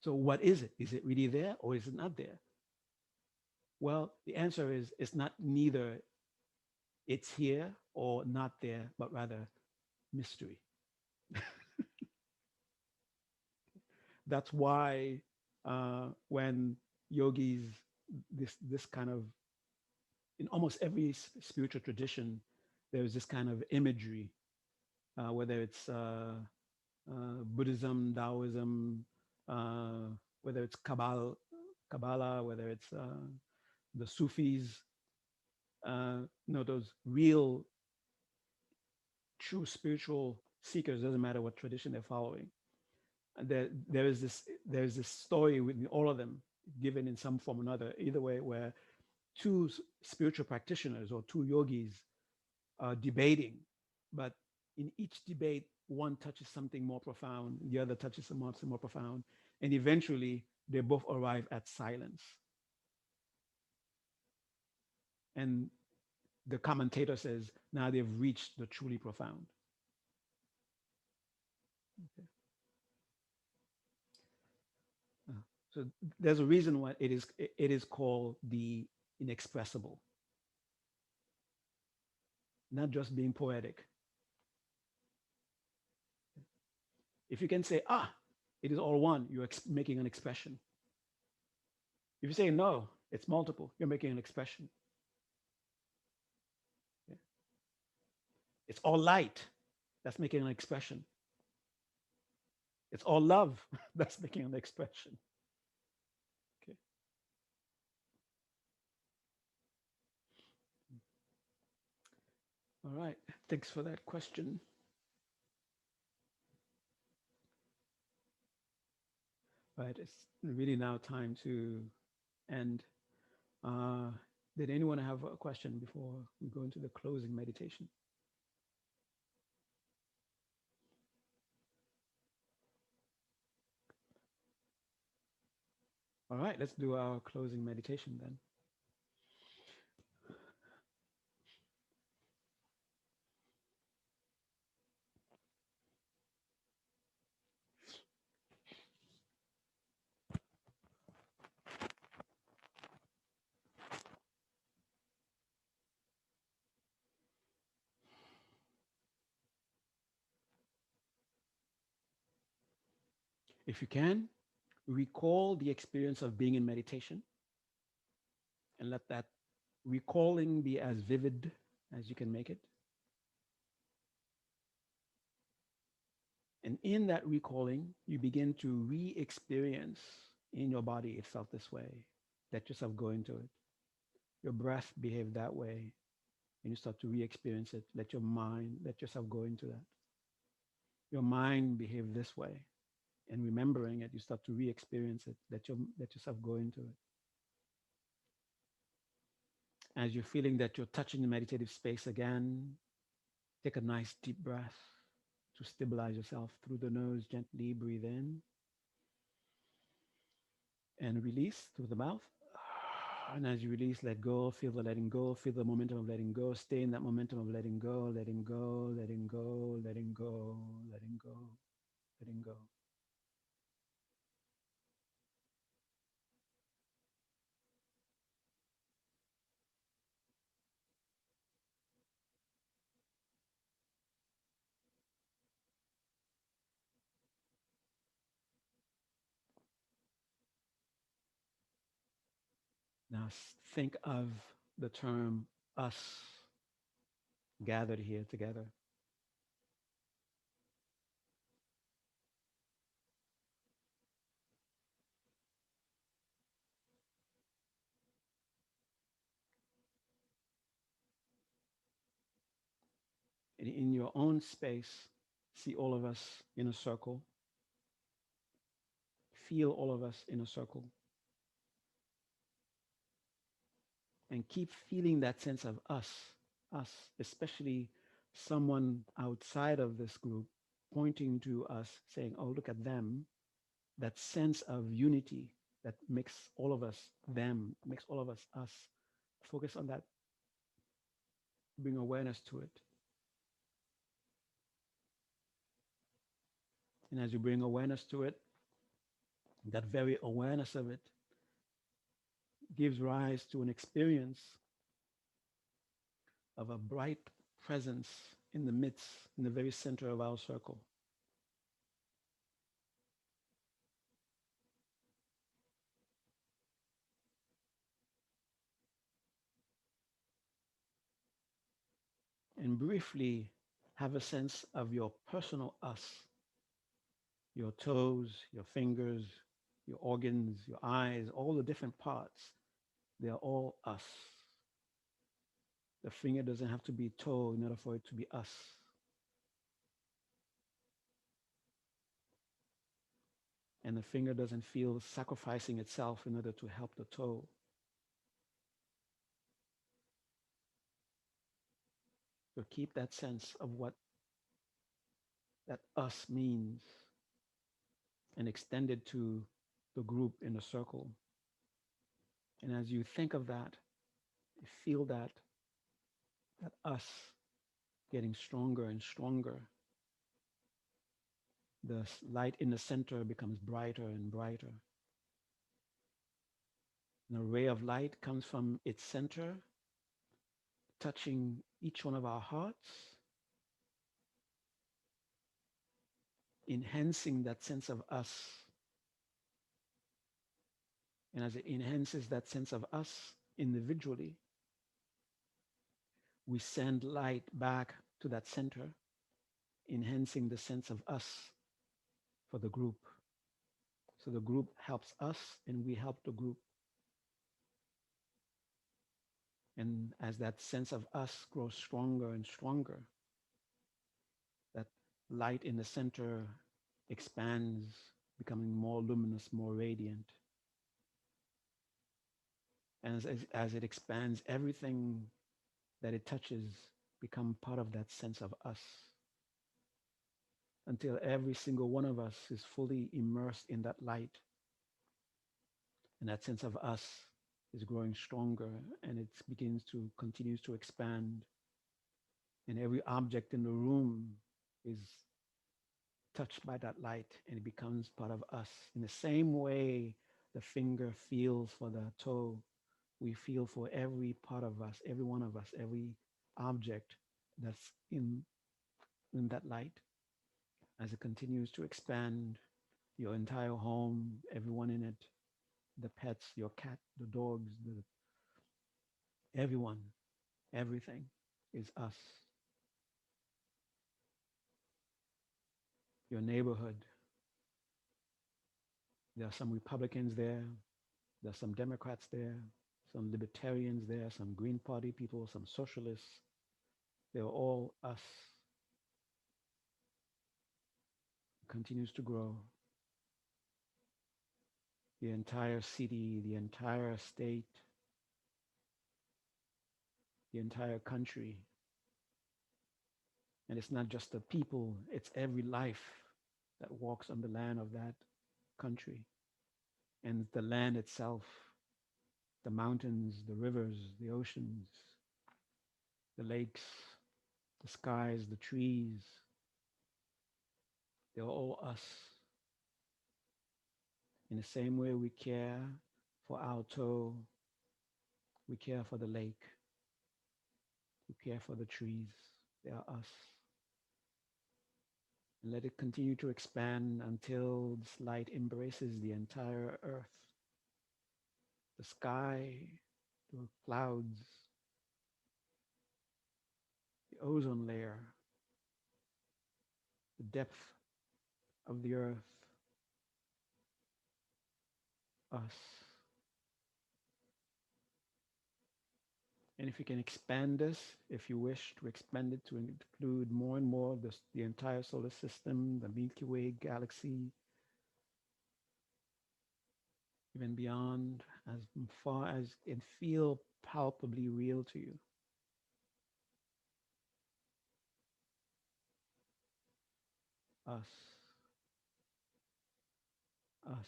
So what is it? Is it really there or is it not there? Well, the answer is it's not neither it's here or not there, but rather mystery. That's why when yogis, this kind of in almost every spiritual tradition, there's this kind of imagery, whether it's Buddhism, Taoism, uh, whether it's Kabbalah, whether it's the Sufis, those real, true spiritual seekers. Doesn't matter what tradition they're following. And there is this story with all of them, given in some form or another. Either way, where two spiritual practitioners or two yogis are debating, but in each debate, one touches something more profound, the other touches something more profound, and eventually they both arrive at silence. And the commentator says, now they've reached the truly profound. Okay. Uh, so there's a reason why it is called the inexpressible, not just being poetic. If you can say, ah, it is all one, you're making an expression. If you say no, it's multiple, you're making an expression. Yeah. It's all light, that's making an expression. It's all love, that's making an expression. Okay. All right. Thanks for that question. Right. It's really now time to end. Uh, did anyone have a question before we go into the closing meditation? All right. Let's do our closing meditation then. If you can, recall the experience of being in meditation and let that recalling be as vivid as you can make it. And in that recalling, you begin to re experience in your body it felt this way. Let yourself go into it. Your breath behaved that way. And you start to re experience it. Let yourself go into that. Your mind behaved this way. And remembering it, you start to re experience it. Let yourself go into it. As you're feeling that you're touching the meditative space again, take a nice deep breath to stabilize yourself through the nose. Gently breathe in and release through the mouth. And as you release, let go, feel the letting go, feel the momentum of letting go, stay in that momentum of letting go, letting go, letting go, letting go, letting go, letting go. Now think of the term us gathered here together. And in your own space, see all of us in a circle, feel all of us in a circle, and keep feeling that sense of us, especially someone outside of this group pointing to us, saying, oh, look at them. That sense of unity that makes all of us them, makes all of us us. Focus on that, bring awareness to it. And as you bring awareness to it, that very awareness of it gives rise to an experience of a bright presence in the midst, in the very center of our circle. And briefly have a sense of your personal us, your toes, your fingers, your organs, your eyes, all the different parts. They are all us. The finger doesn't have to be toe in order for it to be us. And the finger doesn't feel sacrificing itself in order to help the toe. So keep that sense of what that us means and extend it to the group in a circle. And as you think of that, you feel that us getting stronger and stronger. The light in the center becomes brighter and brighter. An ray of light comes from its center, touching each one of our hearts, enhancing that sense of us. And as it enhances that sense of us individually, we send light back to that center, enhancing the sense of us for the group. So the group helps us and we help the group. And as that sense of us grows stronger and stronger, that light in the center expands, becoming more luminous, more radiant. And as it expands, everything that it touches become part of that sense of us until every single one of us is fully immersed in that light. And that sense of us is growing stronger and it begins to continues to expand. And every object in the room is touched by that light and it becomes part of us. In the same way the finger feels for the toe, we feel for every part of us, every one of us, every object that's in that light. As it continues to expand, your entire home, everyone in it, the pets, your cat, the dogs, everyone, everything is us. Your neighborhood, there are some Republicans there, there are some Democrats there, some libertarians there, some Green Party people, some socialists. They're all us. It continues to grow. The entire city, the entire state, the entire country. And it's not just the people, it's every life that walks on the land of that country. And the land itself, the mountains, the rivers, the oceans, the lakes, the skies, the trees, they're all us. In the same way we care for our toe, we care for the lake, we care for the trees, they are us. And let it continue to expand until this light embraces the entire earth, the sky, the clouds, the ozone layer, the depth of the earth, us. And if you can expand this, if you wish to expand it to include more and more the entire solar system, the Milky Way galaxy, even beyond, as far as it feel palpably real to you, us, us.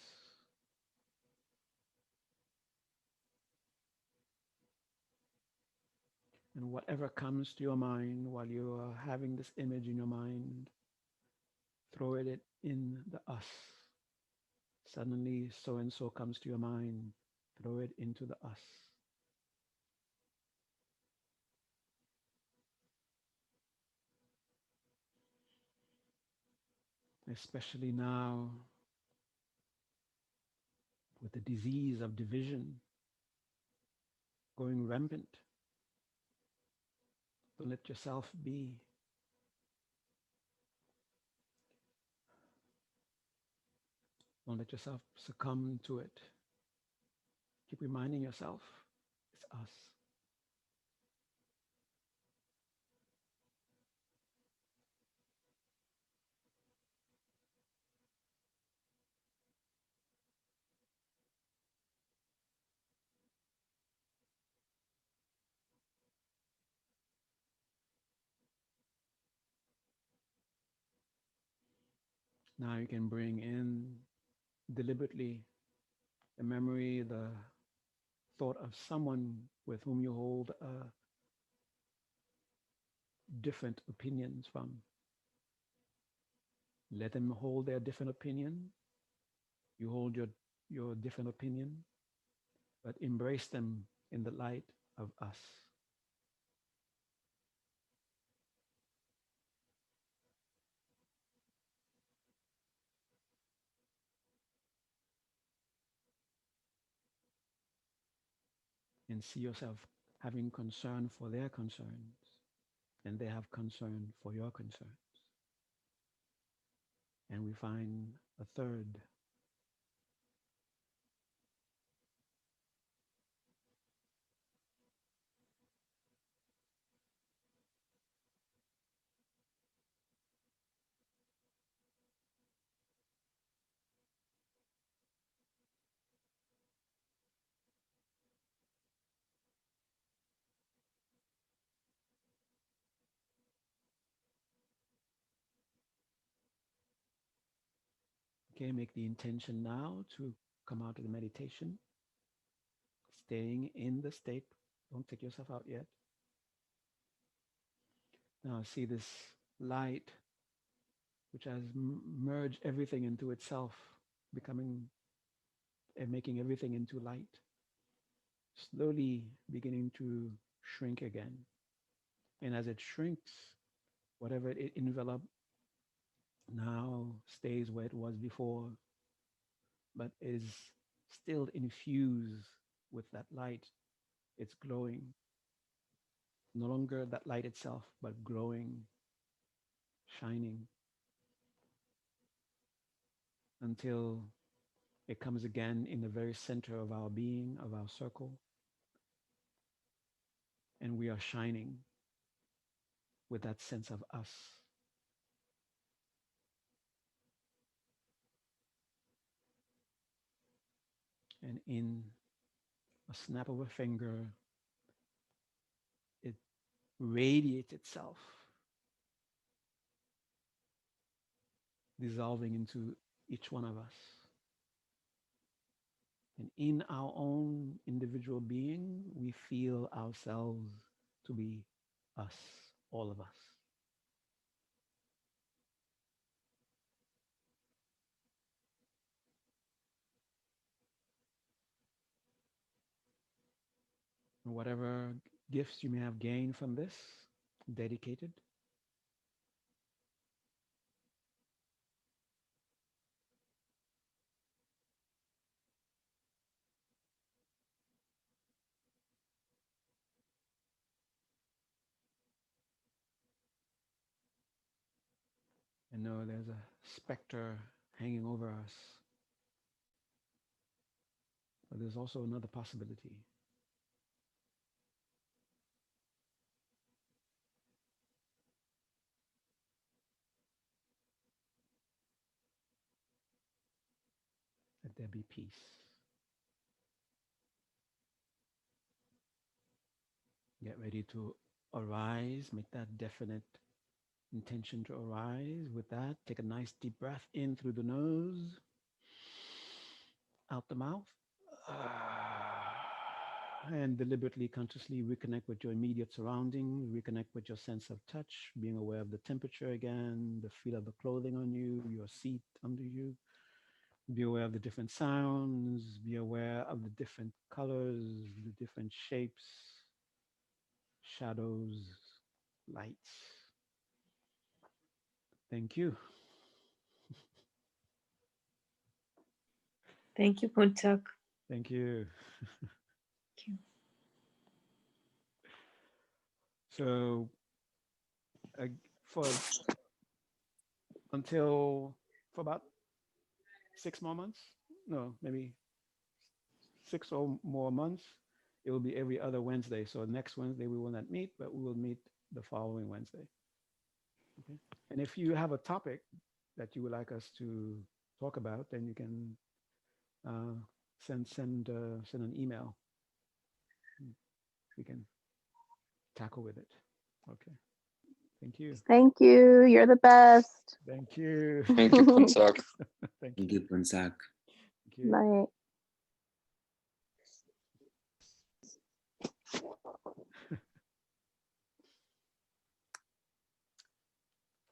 And whatever comes to your mind while you are having this image in your mind, throw it in the us. Suddenly, so and so comes to your mind, throw it into the us. Especially now with the disease of division going rampant. Don't let yourself be. Don't let yourself succumb to it. Keep reminding yourself, it's us. Now you can bring in deliberately the memory, the thought of someone with whom you hold different opinions from. Let them hold their different opinion. You hold your different opinion, but embrace them in the light of us. And see yourself having concern for their concerns, and they have concern for your concerns. And we find a third. Okay, make the intention now to come out of the meditation, staying in the state. Don't take yourself out yet. Now see this light which has merged everything into itself, becoming and making everything into light, slowly beginning to shrink again. And as it shrinks, whatever it enveloped now stays where it was before, but is still infused with that light. It's glowing, no longer that light itself, but glowing, shining until it comes again in the very center of our being, of our circle, and we are shining with that sense of us. And in a snap of a finger, it radiates itself, dissolving into each one of us. And in our own individual being, we feel ourselves to be us, all of us. And whatever gifts you may have gained from this, dedicated, and know there's a specter hanging over us. But there's also another possibility. Let there be peace. Get ready to arise. Make that definite intention to arise. With that, take a nice deep breath in through the nose, out the mouth, and deliberately, consciously reconnect with your immediate surroundings, reconnect with your sense of touch, being aware of the temperature again, the feel of the clothing on you, your seat under you. Be aware of the different sounds, be aware of the different colors, the different shapes, shadows, lights. Thank you. Thank you, Phuntsok. Thank you. Thank you. So, uh, for until for about 6 more months, no, maybe 6 or more months, it will be every other Wednesday. So next Wednesday we will not meet, but we will meet the following Wednesday. Okay. And if you have a topic that you would like us to talk about, then you can uh, send an email. We can tackle with it. Okay. Thank you. Thank you. You're the best. Thank you. Thank you, Phuntsok. Thank Thank you. you, Phuntsok. Thank you. Bye.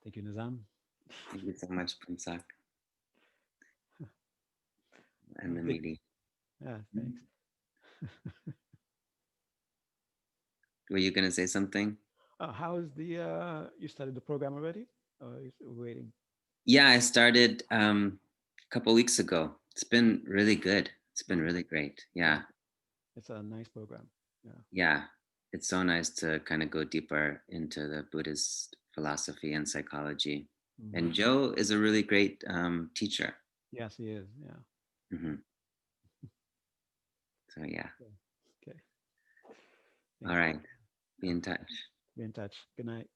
Thank you, Nizam. Thank you so much, Phuntsok, and the Big, meeting. yeah, thanks. Were you gonna say something? How is the, you started the program already? Or are you still waiting? Yeah, I started a couple weeks ago. It's been really good. It's been Oh, really great. yeah, Yeah, it's a nice program. Yeah. yeah. It's so nice to kind of go deeper into the Buddhist philosophy and psychology. And Mhm. Joe is a really great teacher. Yes, he is. Yeah. Hmm. So yeah. Okay. All Thanks. right. Be Yeah. in touch. Be in touch. Good night.